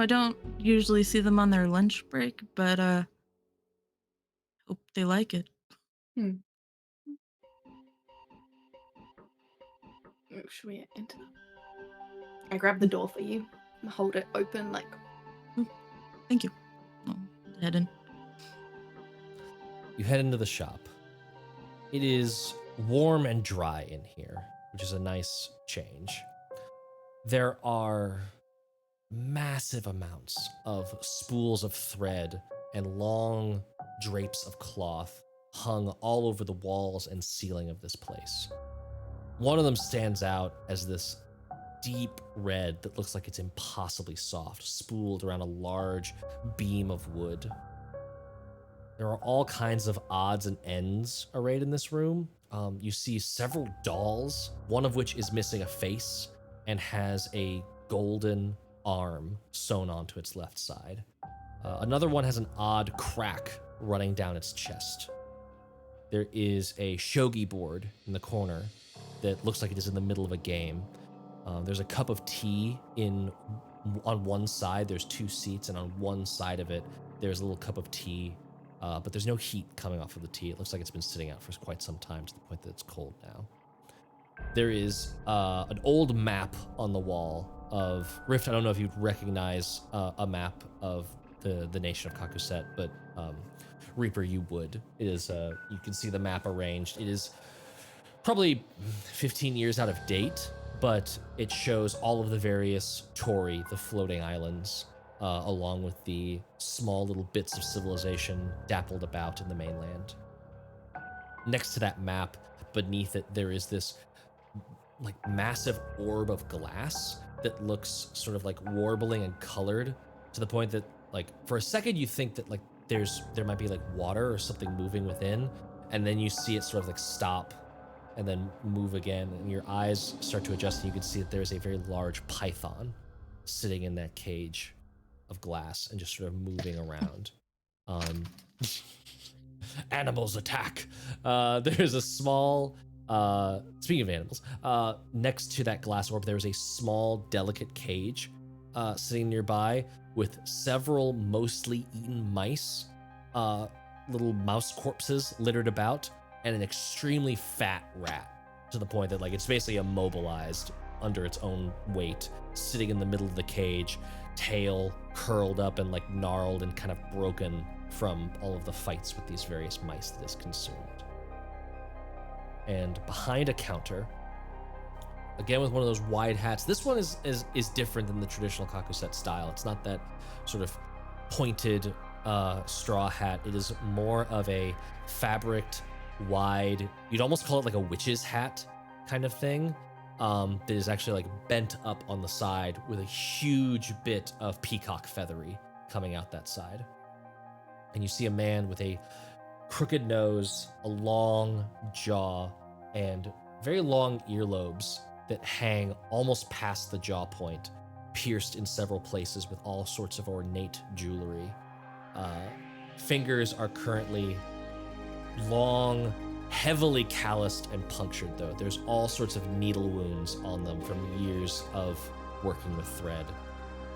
don't usually see them on their lunch break, but hope they like it. Should we enter? I grab the door for you and hold it open, like. Thank you. I'll head in. You head into the shop. It is warm and dry in here, which is a nice change. There are massive amounts of spools of thread and long drapes of cloth hung all over the walls and ceiling of this place. One of them stands out as this deep red that looks like it's impossibly soft, spooled around a large beam of wood. There are all kinds of odds and ends arrayed in this room. You see several dolls, one of which is missing a face and has a golden arm sewn onto its left side. Another one has an odd crack running down its chest. There is a shogi board in the corner that looks like it is in the middle of a game. There's a cup of tea on one side. There's two seats, and on one side of it, there's a little cup of tea, but there's no heat coming off of the tea. It looks like it's been sitting out for quite some time to the point that it's cold now. There is an old map on the wall of Rift. I don't know if you'd recognize a map of the nation of Kakuset, but Reaper, you would. It is. You can see the map arranged. It is probably 15 years out of date, but it shows all of the various Tori, the floating islands, along with the small little bits of civilization dappled about in the mainland. Next to that map, beneath it, there is this like massive orb of glass that looks sort of like warbling and colored to the point that like for a second you think that like there might be like water or something moving within, and then you see it sort of like stop and then move again, and your eyes start to adjust, and you can see that there's a very large python sitting in that cage of glass and just sort of moving around. Animals attack. There's a small, speaking of animals, next to that glass orb, there's a small, delicate cage sitting nearby with several mostly eaten mice, little mouse corpses littered about, and an extremely fat rat to the point that like it's basically immobilized under its own weight, sitting in the middle of the cage, tail curled up and like gnarled and kind of broken from all of the fights with these various mice that is consumed. And behind a counter, again with one of those wide hats, this one is different than the traditional Kakuset style. It's not that sort of pointed straw hat. It is more of a fabricked, wide, you'd almost call it like a witch's hat kind of thing, that is actually like bent up on the side with a huge bit of peacock feathery coming out that side. And you see a man with a crooked nose, a long jaw, and very long earlobes that hang almost past the jaw point, pierced in several places with all sorts of ornate jewelry. Fingers are currently long, heavily calloused and punctured though. There's all sorts of needle wounds on them from years of working with thread.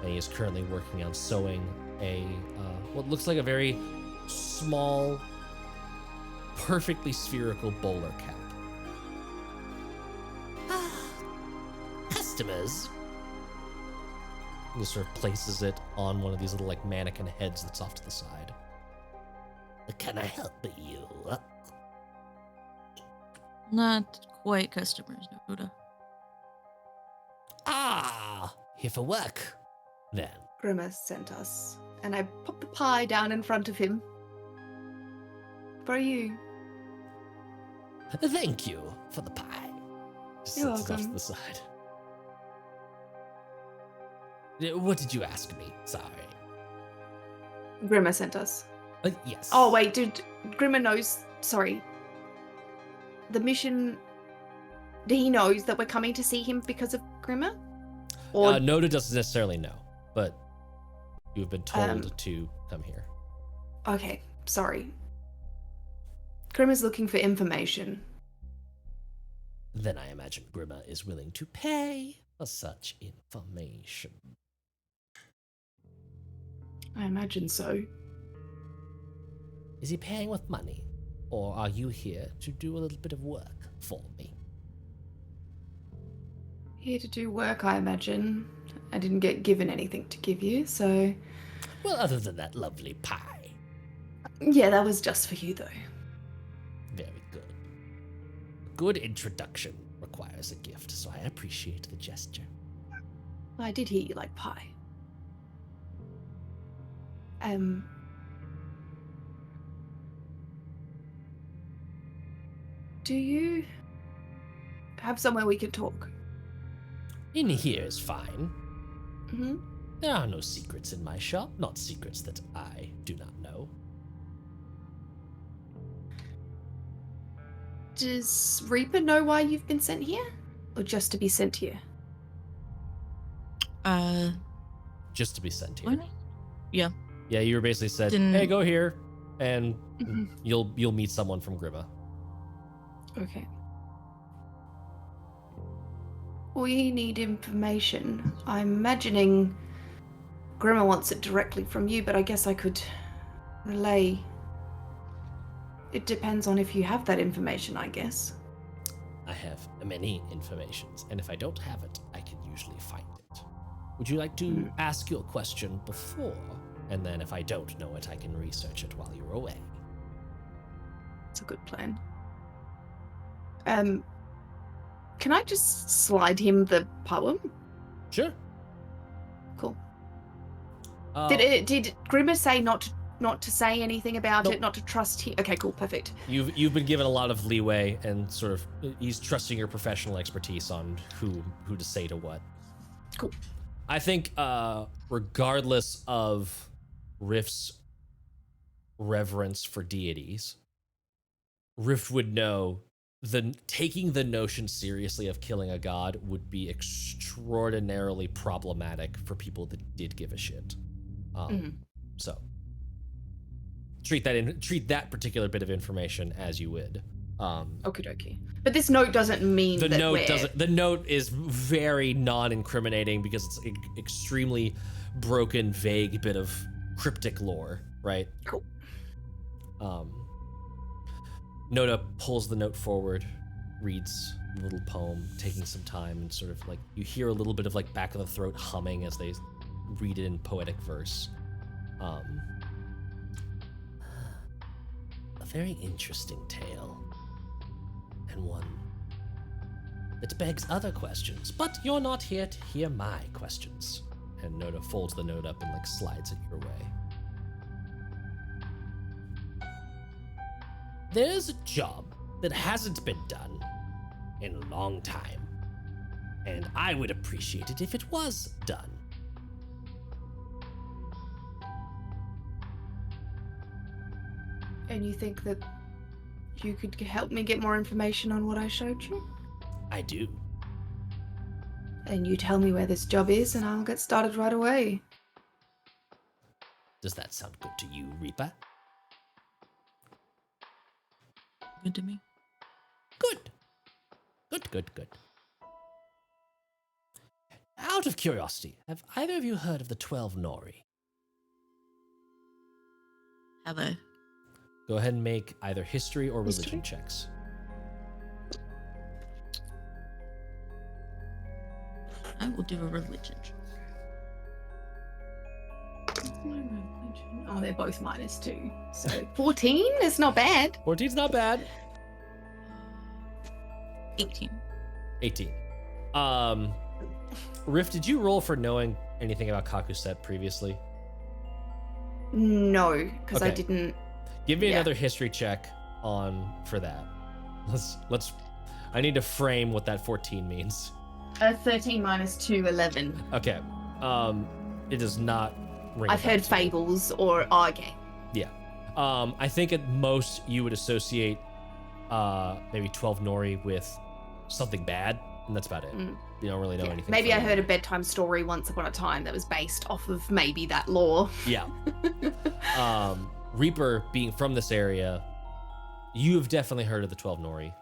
And he is currently working on sewing a what looks like a very small perfectly spherical bowler cap. Customers. He sort of places it on one of these little like mannequin heads that's off to the side. Can I help you? Not quite customers, Noda. Ah, here for work, then. Grimma sent us, and I pop the pie down in front of him. For you. Thank you for the pie. Just You're sets it off to welcome. the side. What did you ask me? Sorry. Grimma sent us. Yes. Oh, wait, dude. Grimma knows. Sorry. The mission. He knows that we're coming to see him because of Grimma? Or. Noda doesn't necessarily know, but you've been told to come here. Okay, sorry. Grimma's looking for information. Then I imagine Grimma is willing to pay for such information. I imagine so. Is he paying with money, or are you here to do a little bit of work for me? Here to do work, I imagine. I didn't get given anything to give you, so. Well, other than that lovely pie. Yeah, that was just for you, though. Very good. Good introduction requires a gift, so I appreciate the gesture. I did hear you like pie. Do you have somewhere we can talk? In here is fine. Mm-hmm. There are no secrets in my shop, not secrets that I do not know. Does Reaper know why you've been sent here? Or just to be sent here? Just to be sent here. What? Yeah. Yeah, you were basically said, Didn't- hey, go here, and Mhm. you'll meet someone from Grimma. Okay. We need information. I'm imagining Grimma wants it directly from you, but I guess I could relay. It depends on if you have that information, I guess. I have many informations, and if I don't have it, I can usually find it. Would you like to ask your question before? And then if I don't know it, I can research it while you're away. It's a good plan. Can I just slide him the poem? Sure. Cool. Uh, Did Grimma say not to say anything about Nope. it, not to trust him? Okay, cool, perfect. You've been given a lot of leeway, and sort of he's trusting your professional expertise on who to say to what. Cool. I think regardless of Rift's reverence for deities, Rift would know taking the notion seriously of killing a god would be extraordinarily problematic for people that did give a shit. So treat that particular bit of information as you would. Okie dokie. But this note doesn't mean The that note we're... doesn't. The note is very non-incriminating because it's an extremely broken, vague bit of cryptic lore, right? Cool. Noda pulls the note forward, reads a little poem, taking some time, and sort of like you hear a little bit of like back of the throat humming as they read it in poetic verse. A very interesting tale, and one that begs other questions. But you're not here to hear my questions. And Noda folds the note up and like slides it your way. There's a job that hasn't been done in a long time, and I would appreciate it if it was done. And you think that you could help me get more information on what I showed you? I do. And you tell me where this job is and I'll get started right away. Does that sound good to you, Reaper? Good to me. Good. Good. Out of curiosity, have either of you heard of the 12 Nori? Have I? Go ahead and make either history or religion History? checks. I will do a religion check. What's my religion? Oh, they're both -2. So 14 is not bad. 14's not bad. 18. 18. Riff, did you roll for knowing anything about Kakuset previously? No, because I Okay. didn't. Give me Yeah. another history check for that. Let's I need to frame what that 14 means. 13 -2, 11. Okay. It does not ring a I've bell heard to you. fables or okay. I think at most you would associate maybe 12 Nori with something bad, and that's about it. Mm. You don't really know Yeah. anything. Maybe I further. heard a bedtime story once upon a time that was based off of maybe that lore. Yeah. Reaper, being from this area, you have definitely heard of the 12 Nori,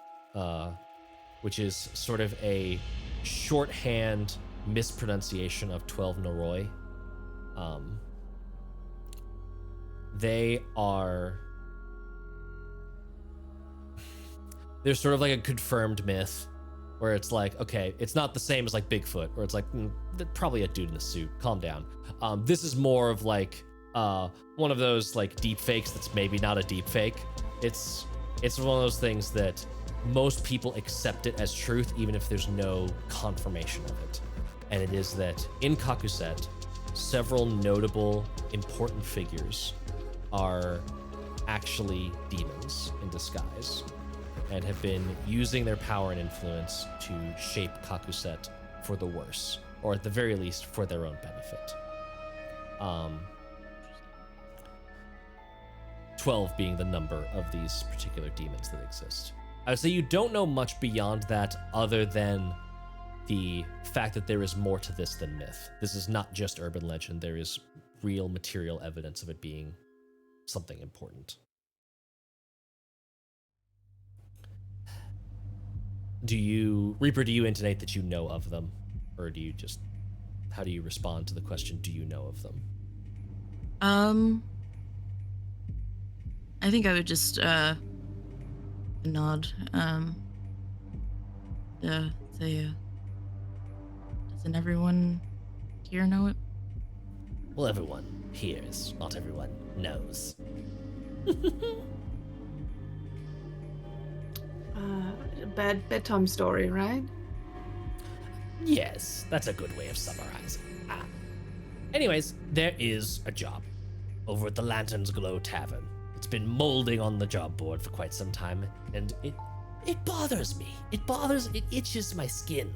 which is sort of a shorthand mispronunciation of 12 Noroi. They are... There's sort of like a confirmed myth where it's like, okay, it's not the same as like Bigfoot, where it's like, probably a dude in a suit, calm down. This is more of like one of those like deep fakes that's maybe not a deep fake. It's one of those things that most people accept it as truth, even if there's no confirmation of it. And it is that in Kakuset, several notable, important figures are actually demons in disguise and have been using their power and influence to shape Kakuset for the worse, or at the very least for their own benefit. 12 being the number of these particular demons that exist. I would say you don't know much beyond that other than the fact that there is more to this than myth. This is not just urban legend. There is real material evidence of it being something important. Reaper, do you intonate that you know of them? Or do you just, how do you respond to the question, do you know of them? I think I would just nod. Say, doesn't everyone here know it? Well, everyone hears, not everyone knows. Bad bedtime story, right? Yes, that's a good way of summarizing. Anyways, there is a job over at the Lantern's Glow Tavern. It's been molding on the job board for quite some time, and it bothers me. It itches my skin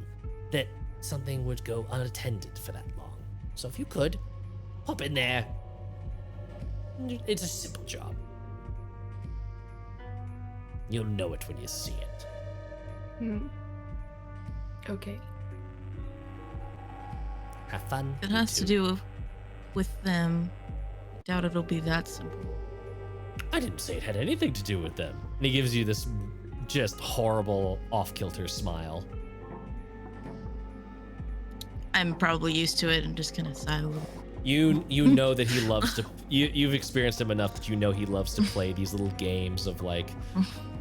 that something would go unattended for that long. So if you could, hop in there. It's a simple job. You'll know it when you see it. Okay. Have fun. It you has to too. do with them. Doubt it'll be that simple. I didn't say it had anything to do with them. And he gives you this just horrible off-kilter smile. I'm probably used to it. I'm just gonna sigh a little. You know that he loves to. You've experienced him enough that you know he loves to play these little games of like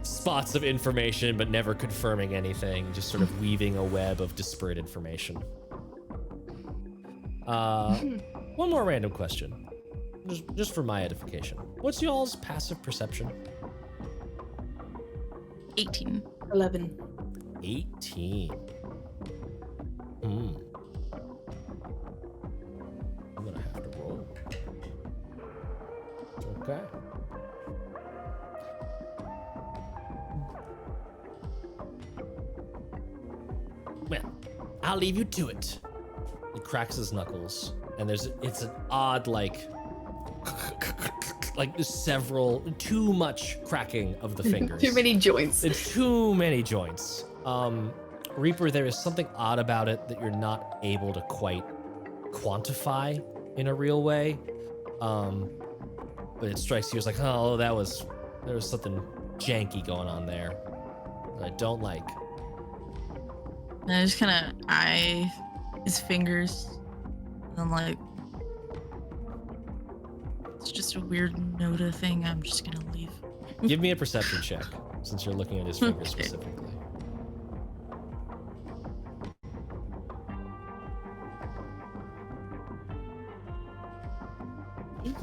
spots of information, but never confirming anything. Just sort of weaving a web of disparate information. One more random question, just for my edification. What's y'all's passive perception? 18. 11. 18. I'm gonna have to roll. Okay. Well, I'll leave you to it. He cracks his knuckles, and it's an odd like too much cracking of the fingers. Too many joints. It's too many joints. Reaper, there is something odd about it that you're not able to quite quantify in a real way. But it strikes you as like, oh, there was something janky going on there that I don't like. And I just kind of eye his fingers. And I'm like, it's just a weird Noda thing. I'm just gonna leave. Give me a perception check, since you're looking at his fingers Okay. specifically. Eight.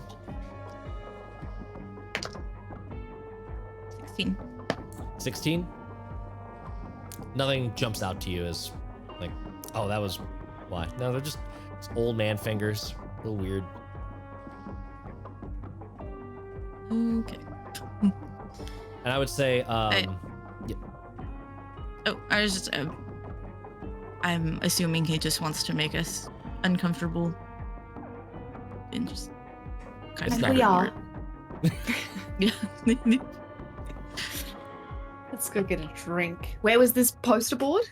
16. 16? Nothing jumps out to you as, like, oh, that was why. No, they're just old man fingers. A little weird. Okay. And I would say, Oh, I was just. I'm assuming he just wants to make us uncomfortable. And just kind It's of. not we are. Yeah. Let's go get a drink. Where was this poster board?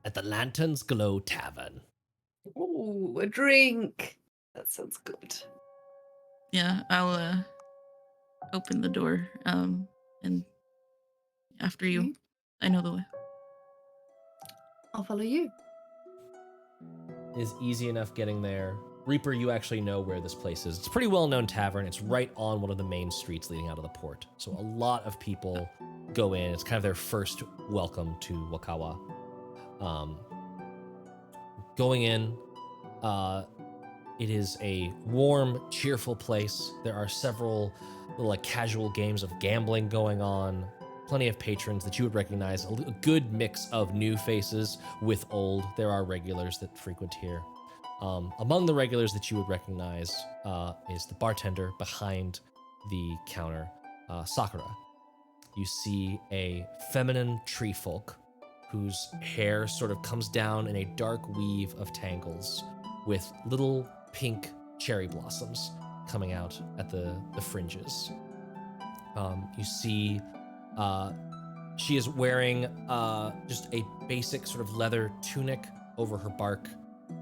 at the Lanterns Glow Tavern. Ooh, a drink. That sounds good. Yeah, I'll open the door. And after you, Okay. I know the way. I'll follow you. It is easy enough getting there. Reaper, you actually know where this place is. It's a pretty well-known tavern. It's right on one of the main streets leading out of the port. So a lot of people go in. It's kind of their first welcome to Wakawa. Going in, it is a warm, cheerful place. There are several little like casual games of gambling going on. Plenty of patrons that you would recognize. A good mix of new faces with old. There are regulars that frequent here. Among the regulars that you would recognize is the bartender behind the counter, Sakura. You see a feminine tree folk whose hair sort of comes down in a dark weave of tangles with little pink cherry blossoms coming out at the fringes. You see she is wearing just a basic sort of leather tunic over her bark,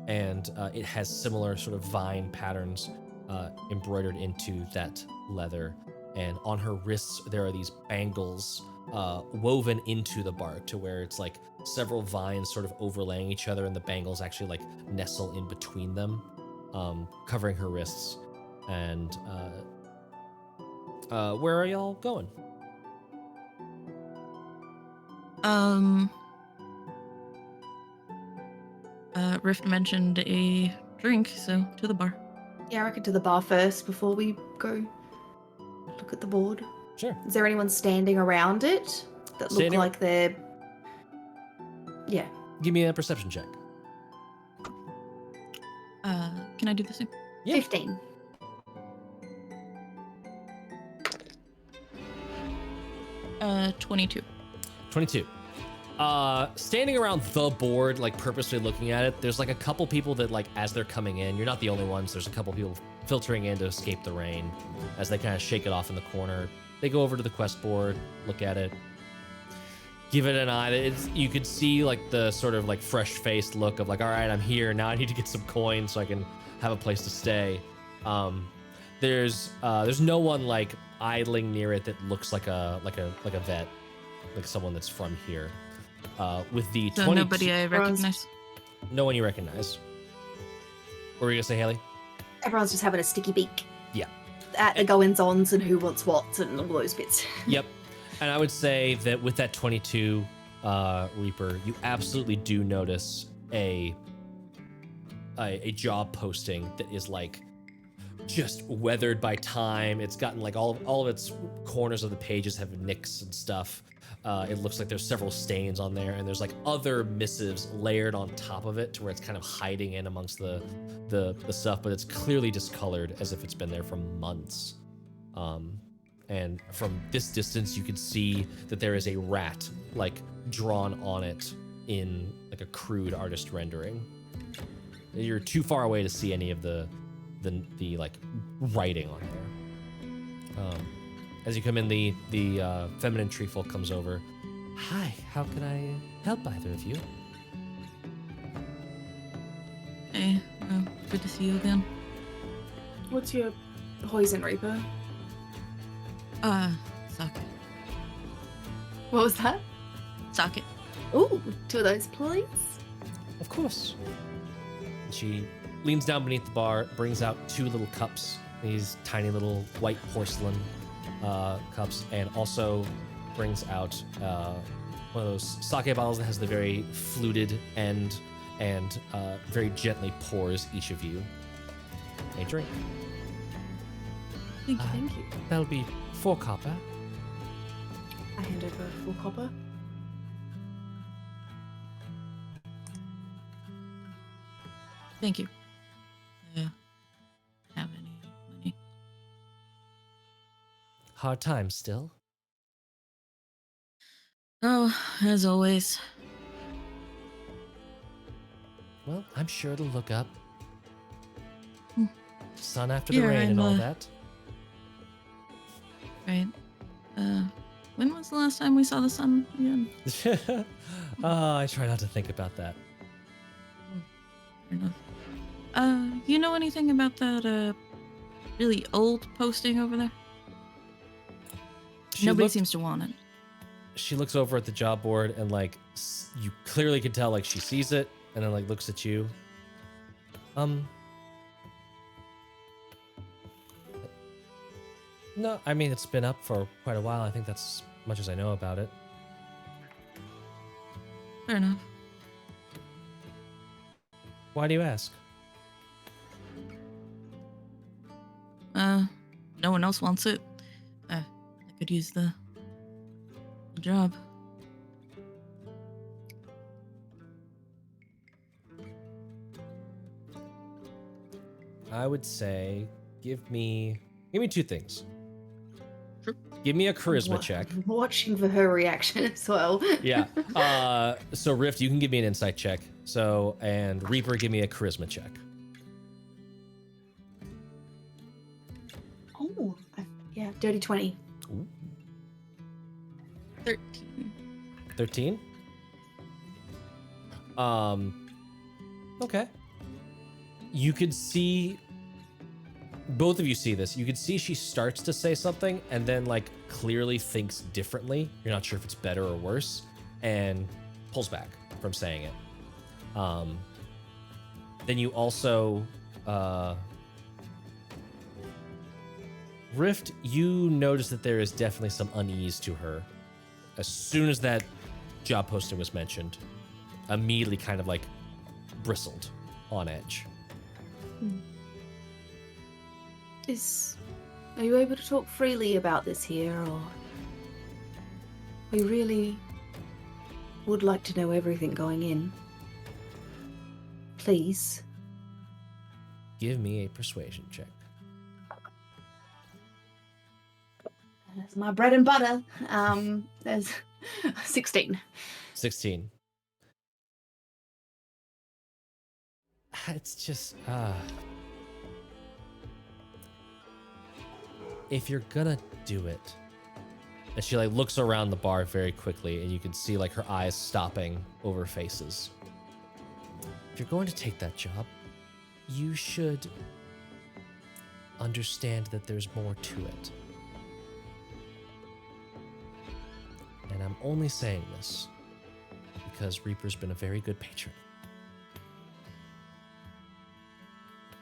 and it has similar sort of vine patterns embroidered into that leather. And on her wrists, there are these bangles woven into the bark to where it's like several vines sort of overlaying each other, and the bangles actually like nestle in between them, covering her wrists. And where are y'all going? Rift mentioned a drink, so to the bar. Yeah, I reckon to the bar first before we go look at the board. Sure. Is there anyone standing around it that look Standing- like they're... Yeah. Give me a perception check. Can I do the same? Yeah. 15. Uh, 22. 22. Standing around the board, like purposely looking at it, there's like a couple people that like as they're coming in, you're not the only ones, there's a couple people filtering in to escape the rain as they kind of shake it off in the corner. They go over to the quest board, look at it, give it an eye. You could see like the sort of like fresh-faced look of like, all right, I'm here, now I need to get some coins so I can have a place to stay. There's no one like idling near it that looks like a vet, like someone that's from here. With the So 20, nobody I recognize. no one you recognize. What were you gonna say, Haley? Everyone's just having a sticky beak Yeah. at the goings-ons and who wants what and all those bits. Yep. And I would say that with that 22 Reaper, you absolutely do notice a job posting that is like just weathered by time. It's gotten like all of its corners of the pages have nicks and stuff. It looks like there's several stains on there, and there's like other missives layered on top of it to where it's kind of hiding in amongst the stuff, but it's clearly discolored as if it's been there for months. And from this distance, you can see that there is a rat like drawn on it in like a crude artist rendering. You're too far away to see any of the like writing on there. As you come in, the feminine treefolk comes over. Hi, how can I help either of you? Hey, good to see you again. What's your poison, Reaper? Socket. What was that? Socket. Ooh, 2 of those, please. Of course. She leans down beneath the bar, brings out 2 little cups, these tiny little white porcelain cups, and also brings out one of those sake bottles that has the very fluted end and very gently pours each of you a drink. Thank you. Thank you. That'll be 4 copper. I hand over 4 copper. Thank you. Have any money? Hard times still. Oh, as always. Well, I'm sure it'll look up. Hmm. Sun after the Here, rain and I'm, all that. Right. When was the last time we saw the sun again? I try not to think about that. Fair enough. You know anything about that, really old posting over there? Nobody seems to want it. She looks over at the job board and like you clearly can tell like she sees it and then like looks at you. No, I mean it's been up for quite a while. I think that's as much as I know about it. Fair enough. Why do you ask? No one else wants it. I could use the job. I would say give me 2 things. Sure. Give me a charisma check. I'm watching for her reaction as well. Yeah. So Rift, you can give me an insight check. So, and Reaper, give me a charisma check. Oh, yeah, dirty 20. Ooh. 13. 13? Okay. You could see, both of you see this. You could see she starts to say something and then like clearly thinks differently. You're not sure if it's better or worse and pulls back from saying it. Then you also, Rift, you notice that there is definitely some unease to her. As soon as that job posting was mentioned, immediately kind of like bristled on edge. Are you able to talk freely about this here, or we really would like to know everything going in? Please. Give me a persuasion check. That's my bread and butter. There's 16. 16. It's just, if you're gonna do it, and she like looks around the bar very quickly and you can see like her eyes stopping over faces. If you're going to take that job, you should understand that there's more to it. And I'm only saying this because Reaper's been a very good patron.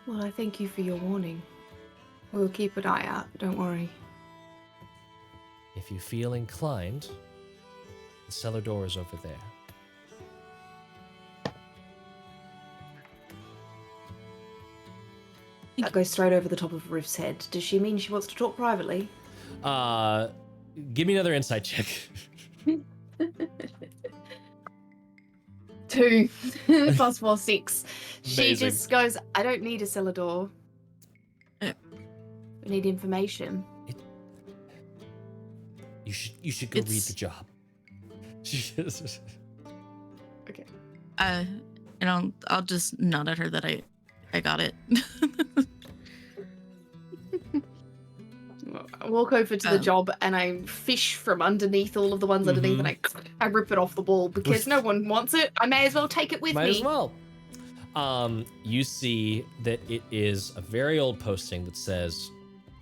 Well, I thank you for your warning. We'll keep an eye out, don't worry. If you feel inclined, the cellar door is over there. That goes straight over the top of Rift's head. Does she mean she wants to talk privately? Give me another insight check. 2 plus 4, 6. She Amazing. just goes, I don't need a cellar door. We need information. You should go read the job. Okay. And I'll just nod at her that I got it. I walk over to the job and I fish from underneath all of the ones underneath and I rip it off the wall because no one wants it. I may as well take it with me. Might as well. You see that it is a very old posting that says,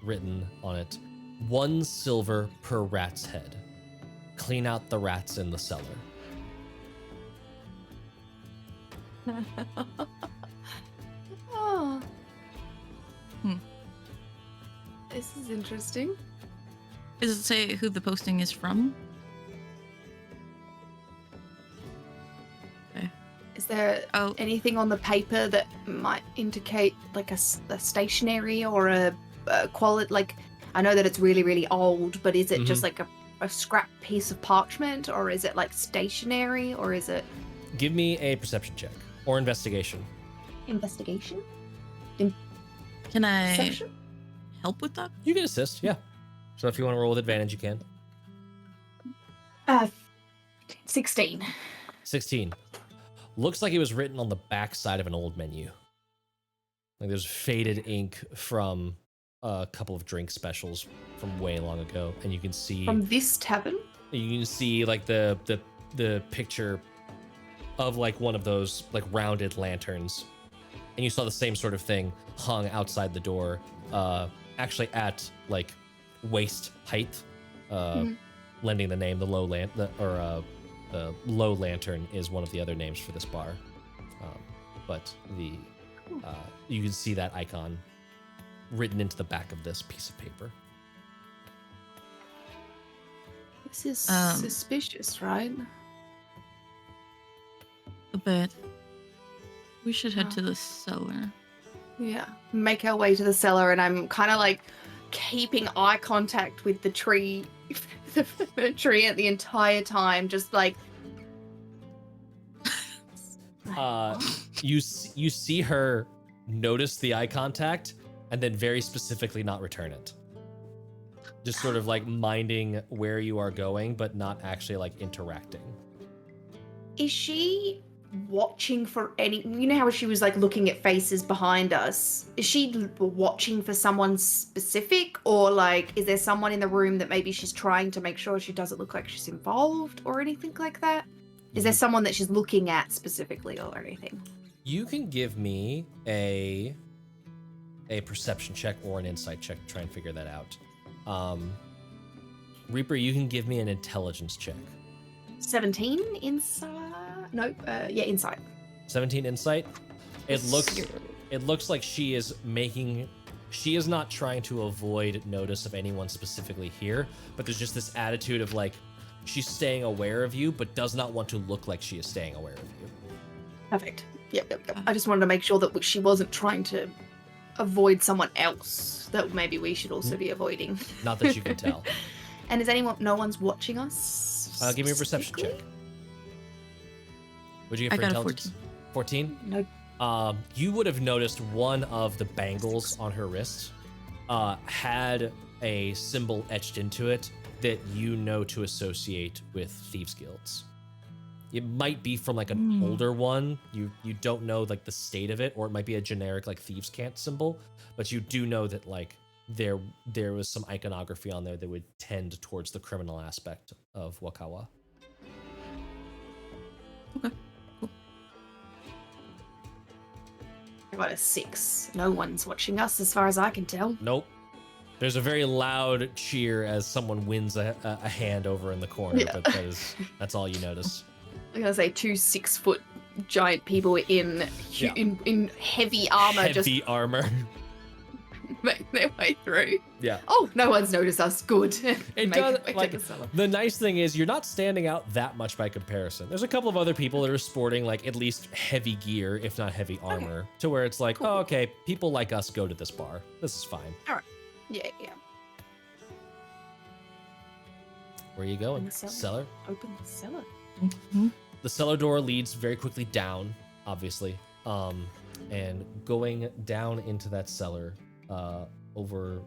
written on it, 1 silver per rat's head. Clean out the rats in the cellar. Oh. This is interesting. Does it say who the posting is from? Okay. Is there Oh, anything on the paper that might indicate like a stationery or a quality? Like, I know that it's really, really old, but is it just like a scrap piece of parchment, or is it like stationery, or is it Give me a perception check or investigation. investigation? can I Perception? help with that? You can assist, yeah. So if you want to roll with advantage, you can. 16. 16. Looks like it was written on the back side of an old menu. Like there's faded ink from a couple of drink specials from way long ago, and you can see From this tavern? like the picture of like one of those like rounded lanterns, and you saw the same sort of thing hung outside the door, actually at like waist height, lending the name the low lantern is one of the other names for this bar, but the you can see that icon written into the back of this piece of paper. This is suspicious, right? A bit. We should head to the cellar. Yeah. Make our way to the cellar, and I'm kind of like keeping eye contact with the tree, the tree at the entire time, just like. You see her notice the eye contact and then very specifically not return it. Just sort of like minding where you are going, but not actually like interacting. Is she watching for any? You know how she was like looking at faces behind us? Is she watching for someone specific, or like is there someone in the room that maybe she's trying to make sure she doesn't look like she's involved or anything like that? Is there someone that she's looking at specifically or anything? You can give me a perception check or an insight check to try and figure that out. Reaper, you can give me an intelligence check. 17 inside? Nope. Yeah, inside. 17 insight. It looks like she is not trying to avoid notice of anyone specifically here, but there's just this attitude of like she's staying aware of you, but does not want to look like she is staying aware of you. Perfect. Yep. I just wanted to make sure that she wasn't trying to avoid someone else that maybe we should also be avoiding. Not that you can tell. And is no one's watching us? Give me a perception check. What'd you get for I got intelligence? 14? No. You would have noticed one of the bangles on her wrist had a symbol etched into it that you know to associate with thieves' guilds. It might be from like an older one. You don't know like the state of it, or it might be a generic like thieves' cant symbol, but you do know that like there was some iconography on there that would tend towards the criminal aspect of Wakawa. Okay. Cool. I got a 6. No one's watching us as far as I can tell. Nope. There's a very loud cheer as someone wins a hand over in the corner, Yeah. but that's all you notice. I'm gonna say 2 6-foot giant people in heavy armor Heavy armor. make their way through. Yeah. Oh, no one's noticed us. Good. It Make does, our way to like, the cellar. the nice thing is you're not standing out that much by comparison. There's a couple of other people that are sporting like at least heavy gear, if not heavy armor, to where it's like, Cool. oh, okay, people like us go to this bar. This is fine. Yeah. Where are you going? In the cellar. Cellar? Open the cellar. Mhm. The cellar door leads very quickly down, obviously. And going down into that cellar, over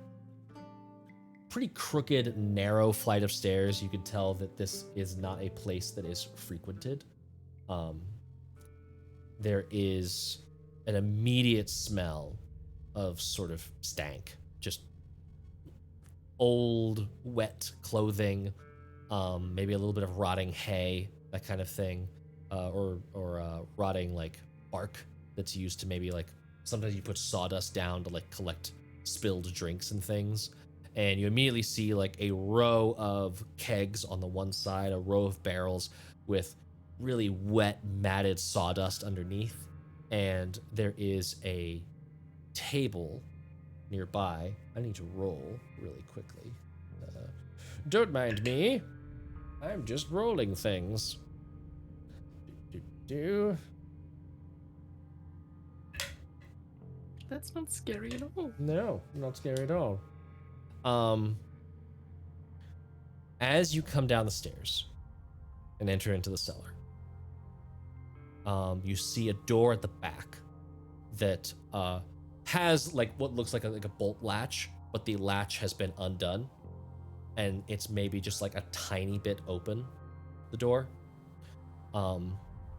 pretty crooked, narrow flight of stairs, you could tell that this is not a place that is frequented. There is an immediate smell of sort of stank, just old, wet clothing, maybe a little bit of rotting hay, that kind of thing, or rotting like bark that's used to maybe like sometimes you put sawdust down to like collect spilled drinks and things. And you immediately see like a row of kegs on the one side, a row of barrels with really wet, matted sawdust underneath. And there is a table nearby. I need to roll really quickly. Don't mind me. I'm just rolling things. Do. That's not scary at all. No, not scary at all. As you come down the stairs and enter into the cellar, you see a door at the back that has like what looks like a bolt latch, but the latch has been undone, and it's maybe just like a tiny bit open. The door.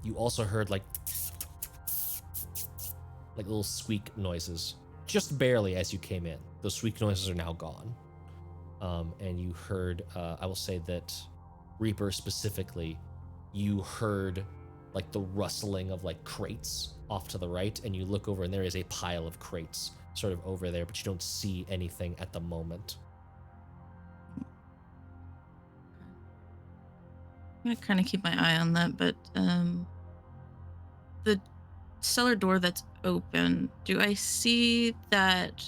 You also heard like little squeak noises, just barely as you came in. Those squeak noises are now gone. And you heard, I will say that Reaper specifically, you heard like the rustling of like crates off to the right, and you look over and there is a pile of crates sort of over there, but you don't see anything at the moment. I'm gonna kind of keep my eye on that, but the cellar door that's open, do I see that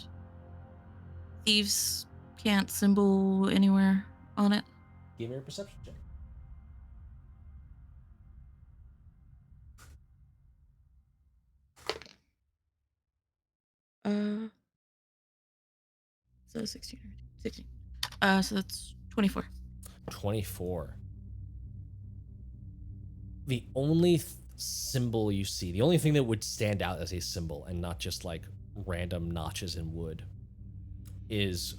thieves can't symbol anywhere on it? Give me a perception check. So 16. So that's 24. 24. The only symbol you see, the only thing that would stand out as a symbol and not just like random notches in wood, is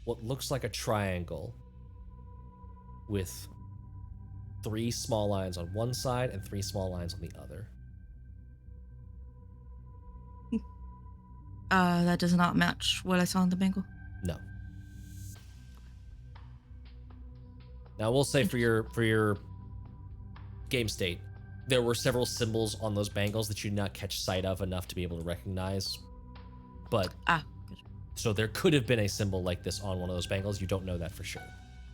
what looks like a triangle with 3 small lines on one side and 3 small lines on the other. That does not match what I saw in the bangle. No. Now we'll say for your game state, there were several symbols on those bangles that you did not catch sight of enough to be able to recognize. But good. So there could have been a symbol like this on one of those bangles. You don't know that for sure.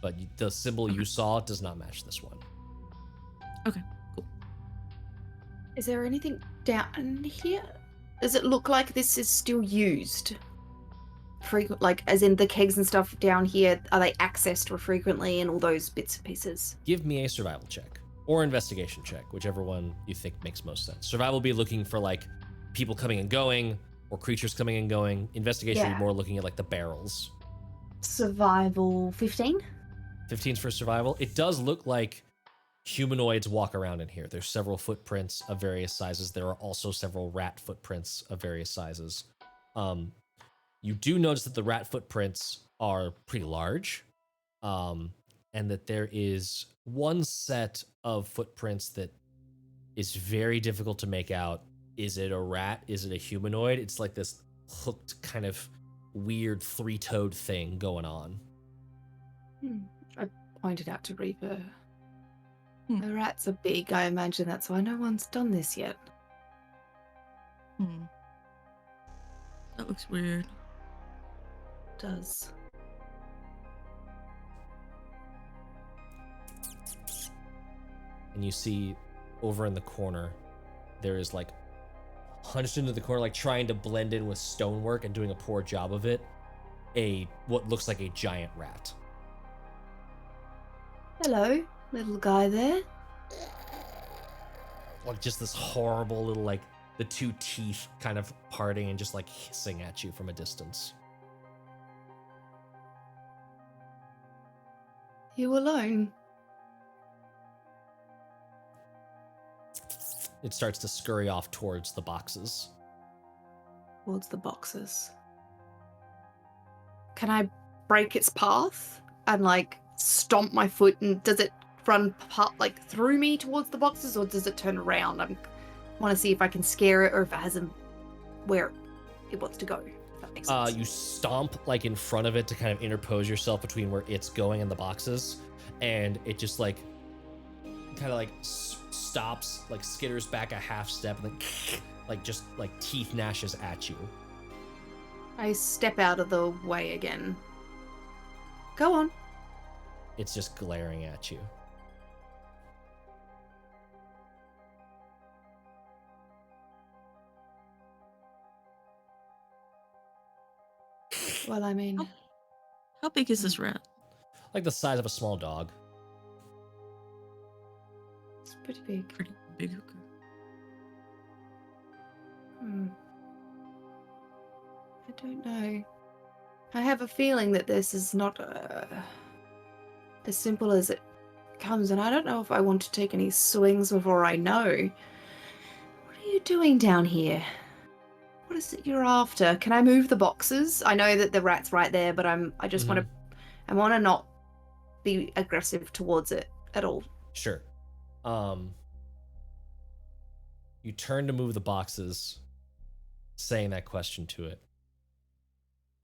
But the symbol you saw does not match this one. Okay, cool. Is there anything down here? Does it look like this is still used? Frequent, like as in the kegs and stuff down here, are they accessed frequently and all those bits and pieces? Give me a survival check or investigation check, whichever one you think makes most sense. Survival will be looking for like people coming and going or creatures coming and going. Investigation will be more looking at like the barrels. Survival 15? 15's for survival. It does look like humanoids walk around in here. There's several footprints of various sizes. There are also several rat footprints of various sizes. You do notice that the rat footprints are pretty large, and that there is one set of footprints that is very difficult to make out. Is it a rat? Is it a humanoid? It's like this hooked kind of weird 3-toed thing going on. I pointed out to Reaper. The rats are big. I imagine that's why no one's done this yet. That looks weird. It does. And you see over in the corner, there is like hunched into the corner, like trying to blend in with stonework and doing a poor job of it, what looks like a giant rat. Hello, little guy there. Like just this horrible little, like the 2 teeth kind of parting and just like hissing at you from a distance. You alone? It starts to scurry off towards the boxes. Towards the boxes. Can I break its path and like stomp my foot, and does it run like through me towards the boxes, or does it turn around? I want to see if I can scare it or if it has where it wants to go. If that makes sense. You stomp like in front of it to kind of interpose yourself between where it's going and the boxes, and it just like kind of like stops, like skitters back a half step, and then like just like teeth gnashes at you. I step out of the way again. Go on. It's just glaring at you. Well, I mean, How big is this rat? like the size of a small dog. It's pretty big. Pretty big. Okay. I don't know. I have a feeling that this is not as simple as it comes, and I don't know if I want to take any swings before I know. What are you doing down here? What is it you're after? Can I move the boxes? I know that the rat's right there, but I just want to not be aggressive towards it at all. Sure. You turn to move the boxes, saying that question to it.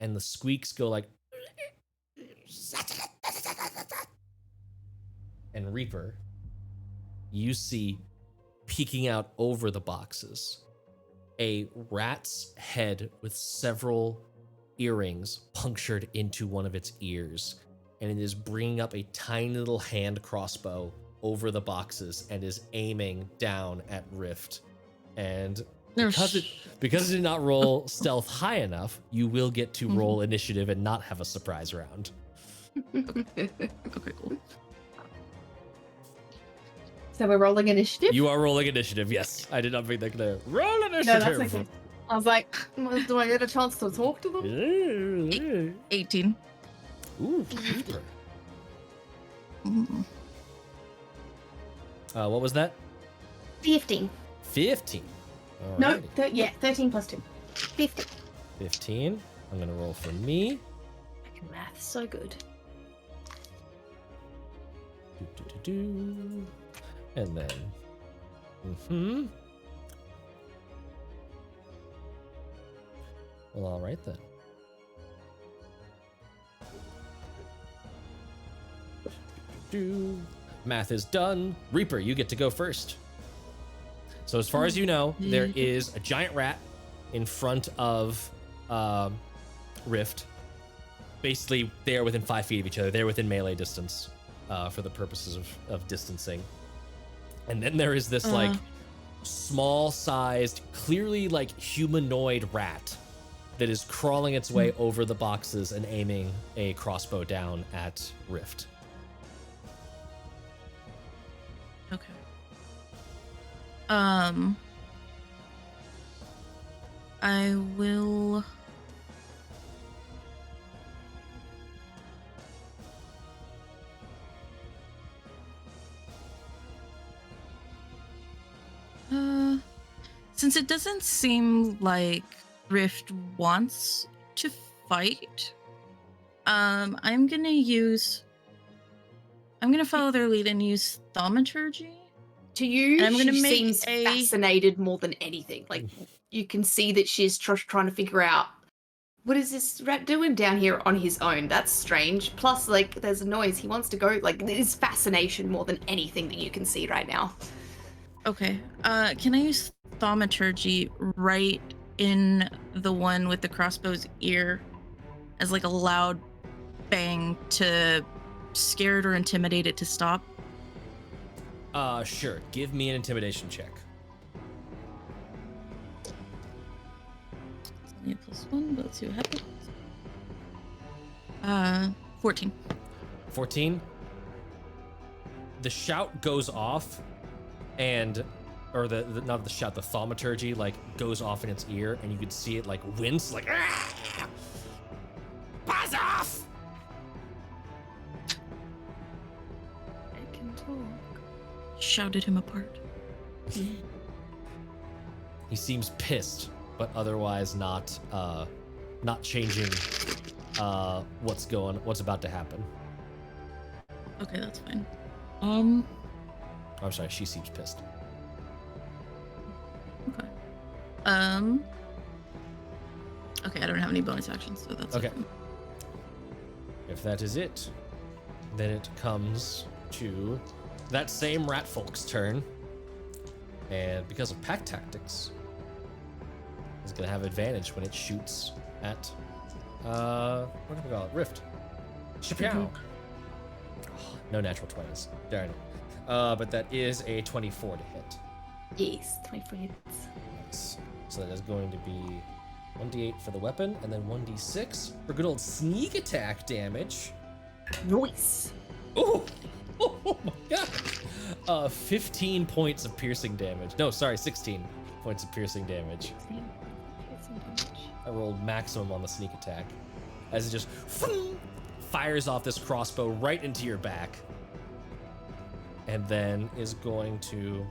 And the squeaks go like... And Reaper, you see peeking out over the boxes a rat's head with several earrings punctured into one of its ears, and it is bringing up a tiny little hand crossbow over the boxes and is aiming down at Rift. And because it did not roll stealth high enough, you will get to roll initiative and not have a surprise round. Okay, cool. So we're rolling initiative? You are rolling initiative, yes. I did not make that clear. Roll initiative! No, that's okay. I was like, do I get a chance to talk to them? 18. Ooh, Reaper. Mm. What was that? 15. 15. No, Alrighty. 13 plus 2. 15. 15. I'm gonna roll for me. I can math so good. And then, Well, all right then. Math is done. Reaper, you get to go first. So as far as you know, there is a giant rat in front of Rift. Basically, they are within 5 feet of each other. They're within melee distance for the purposes of distancing. And then there is this like small-sized, clearly like humanoid rat that is crawling its way over the boxes and aiming a crossbow down at Rift. Okay. I will. Since it doesn't seem like Rift wants to fight, I'm gonna follow their lead and use thaumaturgy. To you, And I'm gonna she make seems fascinated more than anything. Like, you can see that she's trying to figure out, what is this rat doing down here on his own? That's strange. Plus, like, there's a noise. He wants to go. Like, there's fascination more than anything that you can see right now. Okay. Can I use thaumaturgy right in the one with the crossbow's ear as like a loud bang to scare it or intimidate it to stop? Sure. Give me an intimidation check. It's only a +1, but let's see what happens. 14. 14. The shout goes off, or not the shout, the thaumaturgy like goes off in its ear, and you can see it like wince, like buzz off. I can talk. Shouted him apart. He seems pissed, but otherwise not changing what's about to happen. Okay, that's fine. I'm sorry, she seems pissed. Okay. Okay, I don't have any bonus actions, so that's okay. fine. If that is it, then it comes to that same rat folk's turn, and because of pack tactics, it's gonna have advantage when it shoots at what do we call it? Rift. Shapow. Oh, no natural 20s. Darn it. But that is a 24 to hit. Yes, 24 hits. Nice. So that is going to be 1d8 for the weapon, and then 1d6 for good old sneak attack damage. Noise. Oh, oh my god. 15 points of piercing damage. No, sorry, 16 points of piercing damage. I rolled maximum on the sneak attack. As it just fires off this crossbow right into your back. And then is going to...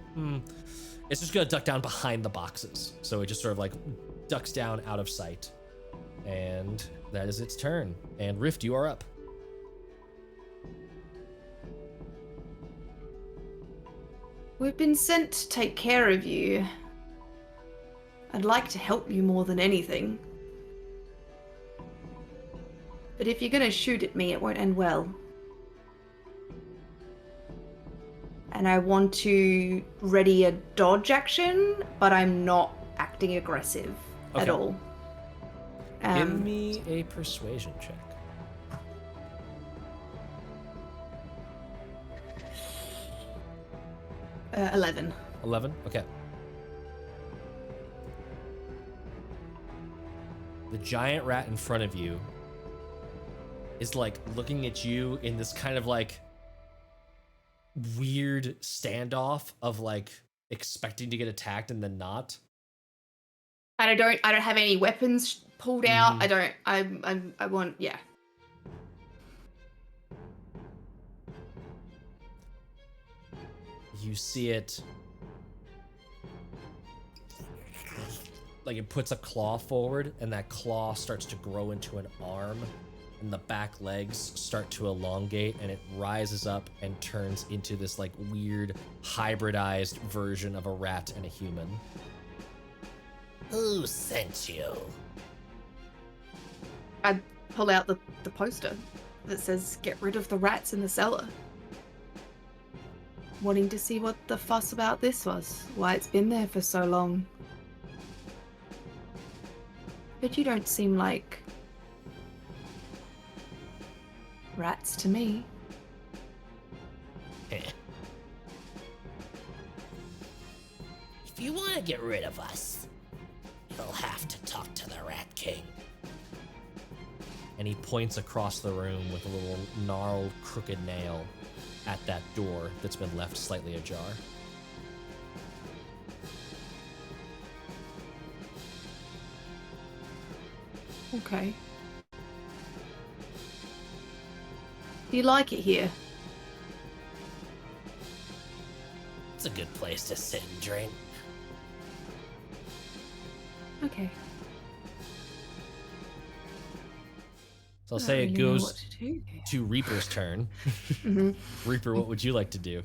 It's just going to duck down behind the boxes. So it just sort of like ducks down out of sight. And that is its turn. And Rift, you are up. We've been sent to take care of you. I'd like to help you more than anything. But if you're gonna shoot at me, it won't end well. And I want to ready a dodge action, but I'm not acting aggressive at all. Give me a persuasion check. 11. 11? Okay. The giant rat in front of you is like looking at you in this kind of like weird standoff of like expecting to get attacked and then not. And I don't have any weapons pulled out. I want, yeah. You see it like it puts a claw forward, and that claw starts to grow into an arm, and the back legs start to elongate, and it rises up and turns into this like weird hybridized version of a rat and a human. Who sent you? I pull out the poster that says, "Get rid of the rats in the cellar." Wanting to see what the fuss about this was, why it's been there for so long. But you don't seem like rats to me. If you want to get rid of us, you'll have to talk to the Rat King. And he points across the room with a little gnarled, crooked nail at that door that's been left slightly ajar. Okay. Do you like it here? It's a good place to sit and drink. Okay. So I'll I say don't it really know goes what to do. to Reaper's turn. Mhm. Reaper, what would you like to do?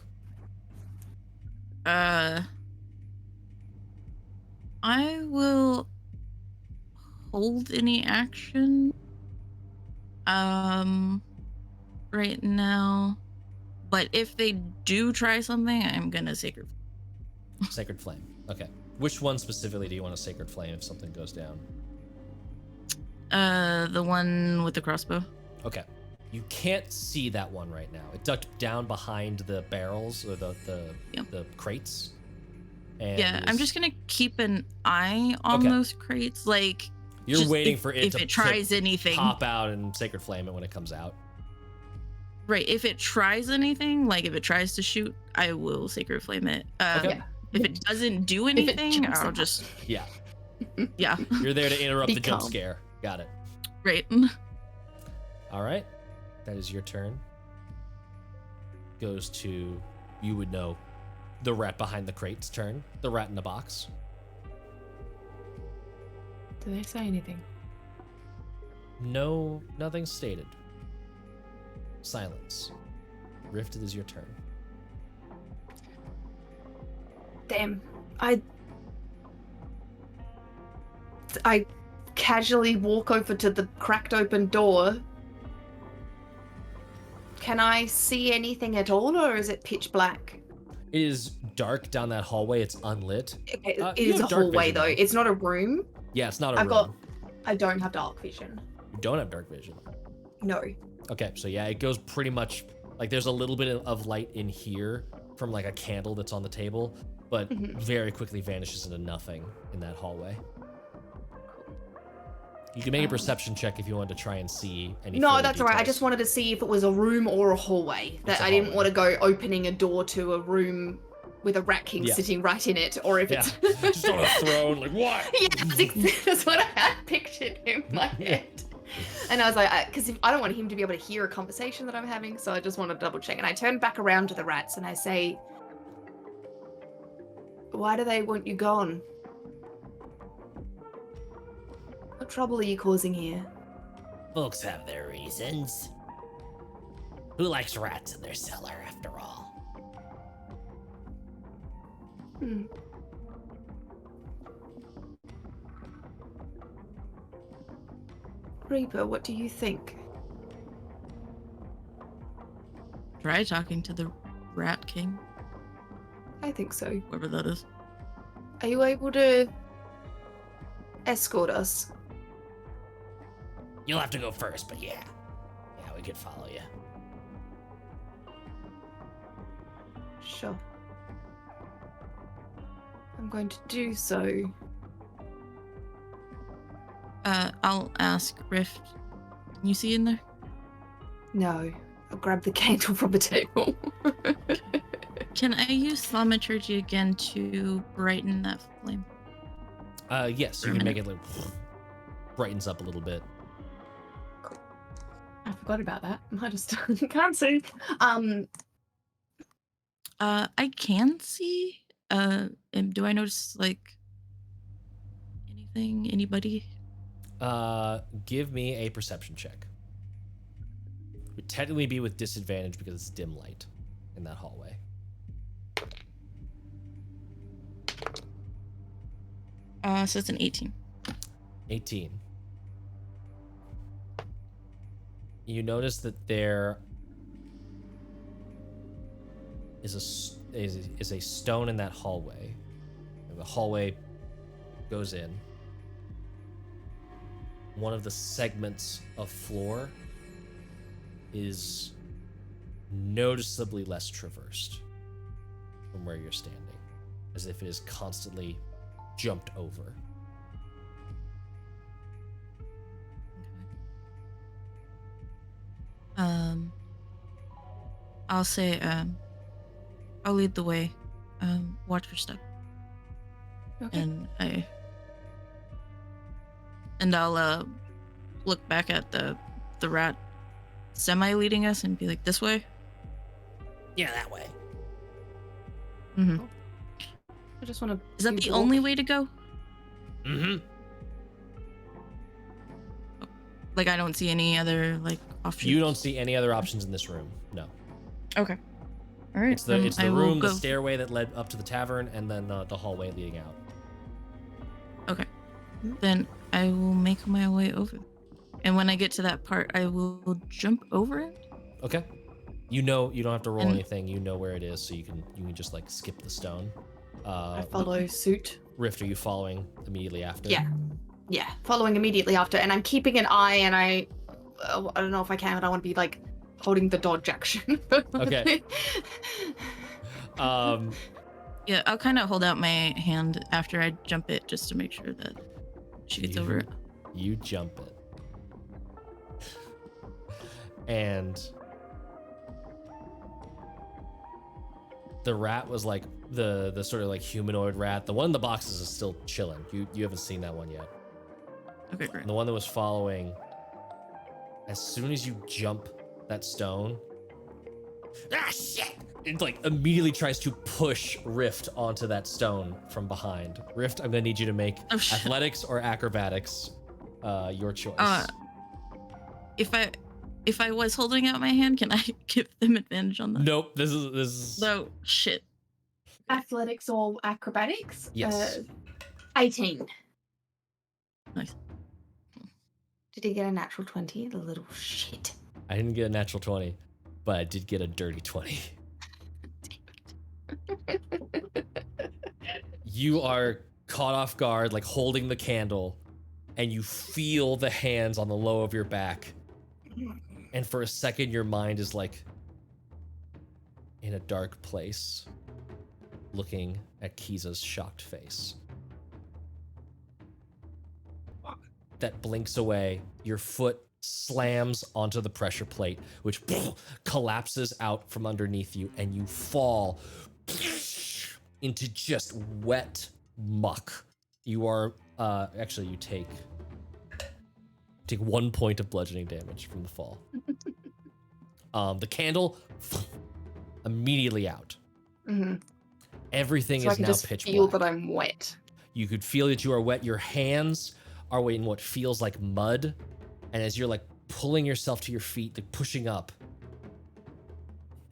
I will hold any action right now, but if they do try something, I'm gonna Sacred Sacred Flame. Okay. Which one specifically do you want a Sacred Flame if something goes down? the one with the crossbow. Okay. You can't see that one right now. It ducked down behind the barrels or the crates. And Yeah, I'm just gonna keep an eye on Okay. those crates, like You're just waiting if, for it if to it tries to anything. pop out and Sacred Flame it when it comes out. Right, if it tries anything, like if it tries to shoot, I will Sacred Flame it. Okay. Yeah. If it doesn't do anything, jumps I'll out. just Yeah. yeah. You're there to interrupt Be the jump calm. scare. Got it. Right. All right. That is your turn. Goes to, you would know, the rat behind the crate's turn. The rat in the box. Do they say anything? No, nothing stated. Silence. Rift, it is your turn. Damn. I casually walk over to the cracked open door. Can I see anything at all, or is it pitch black? It is dark down that hallway. It's unlit. Okay, You it is a have dark hallway vision, though. though. It's not a room. Yeah, it's not a I've room. I don't have dark vision. You don't have dark vision. No. Okay, so yeah, it goes pretty much like there's a little bit of light in here from like a candle that's on the table, but very quickly vanishes into nothing in that hallway. You can make a perception check if you wanted to try and see any. No, further that's all right. I details. just wanted to see if it was a room or a hallway. That a I didn't hallway. want to go opening a door to a room with a rat king Yeah. sitting right in it, or if Yeah, it's just on a throne. Like what? Yeah, that's what I had pictured in my head. And I was like, because I don't want him to be able to hear a conversation that I'm having, so I just want to double check. And I turn back around to the rats and I say, "Why do they want you gone? What trouble are you causing here?" Folks have their reasons. Who likes rats in their cellar, after all? Hmm. Reaper, what do you think? Try talking to the Rat King, I think so. whoever that is. Are you able to escort us? You'll have to go first, but yeah. Yeah, we could follow you. Sure. I'm going to do so. I'll ask Rift. Can you see in there? No. I'll grab the candle from the table. Can I use thaumaturgy again to brighten that flame? Yes, you For a can make minute. it like brightens up a little bit. I forgot about that. I just can't see. I can see. And do I notice like anything? Anybody? Give me a perception check. Would technically be with disadvantage because it's dim light in that hallway. So it's an 18. 18. You notice that there is a stone in that hallway. And the hallway goes in. One of the segments of floor is noticeably less traversed from where you're standing, as if it is constantly jumped over. I'll say, I'll lead the way. Watch your step. Okay. And I'll look back at the rat semi-leading us and be like, this way? Yeah, that way. Mm-hmm. I just want to. Is that the only way to go? Mm-hmm. Like, I don't see any other, like, offshoots? You don't see any other options in this room. No. Okay. All right. It's the then it's the I will room, the go. stairway that led up to the tavern, and then the hallway leading out. Okay. Then I will make my way over. And when I get to that part, I will jump over it. Okay. You know you don't have to roll And- anything. You know where it is, so you can just like skip the stone. I follow suit. Rift, are you following immediately after? Yeah. Yeah, following immediately after, and I'm keeping an eye, and I don't know if I can, but I want to be like holding the dodge action. Okay. Yeah, I'll kind of hold out my hand after I jump it just to make sure that she gets over it. You jump it. And the rat was like the sort of like humanoid rat. The one in the boxes is still chilling. You haven't seen that one yet. Okay, great. The one that was following, as soon as you jump that stone, Ah, shit! it like immediately tries to push Rift onto that stone from behind. Rift, I'm gonna need you to make Oh, shit. athletics or acrobatics, your choice. If I was holding out my hand, can I give them advantage on that? Nope, this is No, shit. Athletics or acrobatics? Yes. 18. Nice. Did he get a natural 20? The little shit. I didn't get a natural 20, but I did get a dirty 20. You are caught off guard, like holding the candle, and you feel the hands on the low of your back. And for a second, your mind is like in a dark place, looking at Kiza's shocked face. that blinks away, your foot slams onto the pressure plate, which collapses out from underneath you, and you fall into just wet muck. You are, actually, you take 1 point of bludgeoning damage from the fall. The candle immediately out. Mm-hmm. Everything So I is can now just pitch feel black. that I'm wet. You could feel that you are wet. Your hands are in what feels like mud. And as you're like pulling yourself to your feet, like pushing up,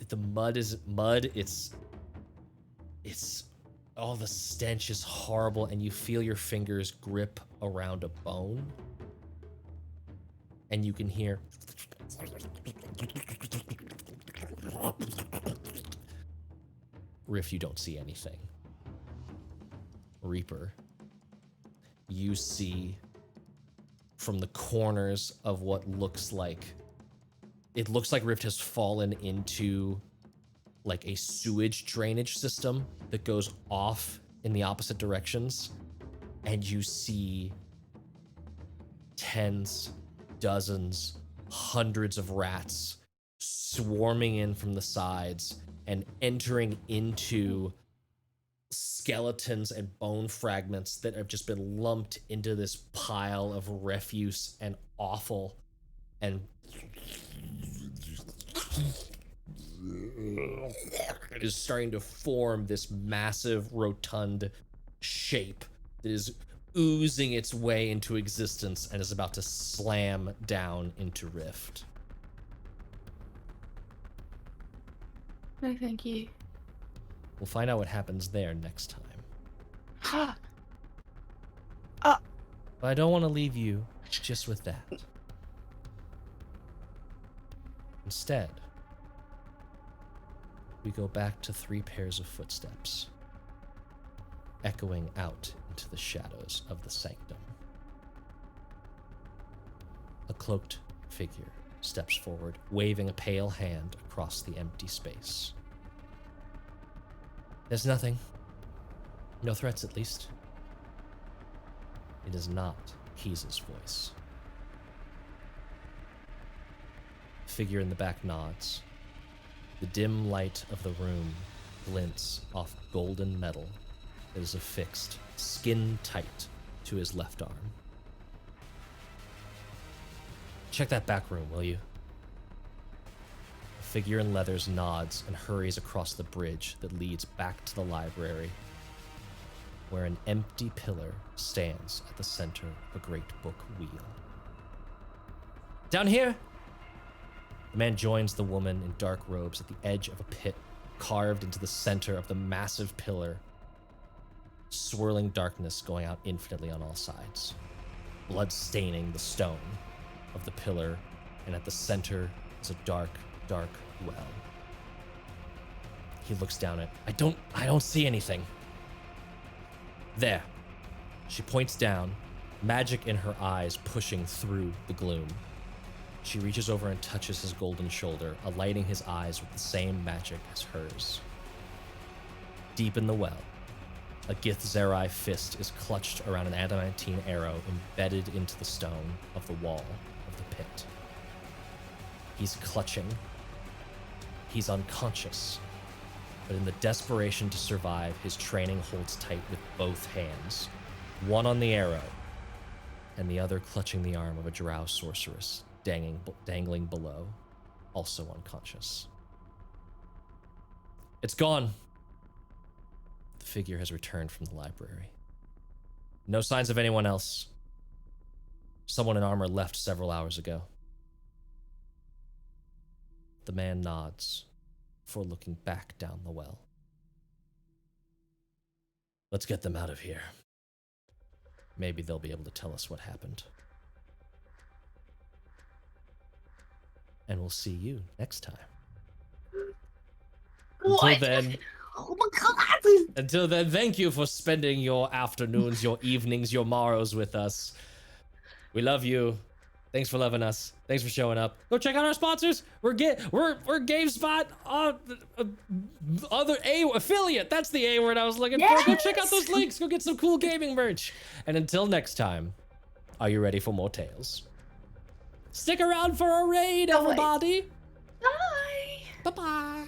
the mud is mud. It's all the stench is horrible. And you feel your fingers grip around a bone. And you can hear Riff, you don't see anything. Reaper, you see from the corners of what looks like, it looks like Rift has fallen into like a sewage drainage system that goes off in the opposite directions. And you see tens, dozens, hundreds of rats swarming in from the sides and entering into skeletons and bone fragments that have just been lumped into this pile of refuse and offal, and it is starting to form this massive rotund shape that is oozing its way into existence and is about to slam down into Rift. No, thank you. We'll find out what happens there next time. But I don't want to leave you just with that. Instead, we go back to 3 pairs of footsteps, echoing out into the shadows of the sanctum. A cloaked figure steps forward, waving a pale hand across the empty space. There's nothing. No threats, at least. It is not Kiza's voice. The figure in the back nods. The dim light of the room glints off golden metal that is affixed skin tight to his left arm. Check that back room, will you? The figure in leathers nods and hurries across the bridge that leads back to the library, where an empty pillar stands at the center of a great book wheel. Down here! The man joins the woman in dark robes at the edge of a pit carved into the center of the massive pillar, swirling darkness going out infinitely on all sides, blood staining the stone of the pillar, and at the center is a dark, dark well. He looks down at, I don't see anything. There. She points down, magic in her eyes pushing through the gloom. She reaches over and touches his golden shoulder, alighting his eyes with the same magic as hers. Deep in the well, a Githzerai fist is clutched around an adamantine arrow embedded into the stone of the wall of the pit. He's clutching. He's unconscious. But in the desperation to survive, his training holds tight with both hands, one on the arrow, and the other clutching the arm of a drow sorceress, dangling below, also unconscious. It's gone. The figure has returned from the library. No signs of anyone else. Someone in armor left several hours ago. The man nods before looking back down the well. Let's get them out of here. Maybe they'll be able to tell us what happened. And we'll see you next time. What? Until then, Oh my god! thank you for spending your afternoons, your evenings, your morrows with us. We love you. Thanks for loving us. Thanks for showing up. Go check out our sponsors. We're GameSpot, other A affiliate. That's the A word I was looking for. Go check out those links. Go get some cool gaming merch. And until next time, are you ready for more tales? Stick around for a raid, Oh, wait. everybody. Bye. Bye-bye.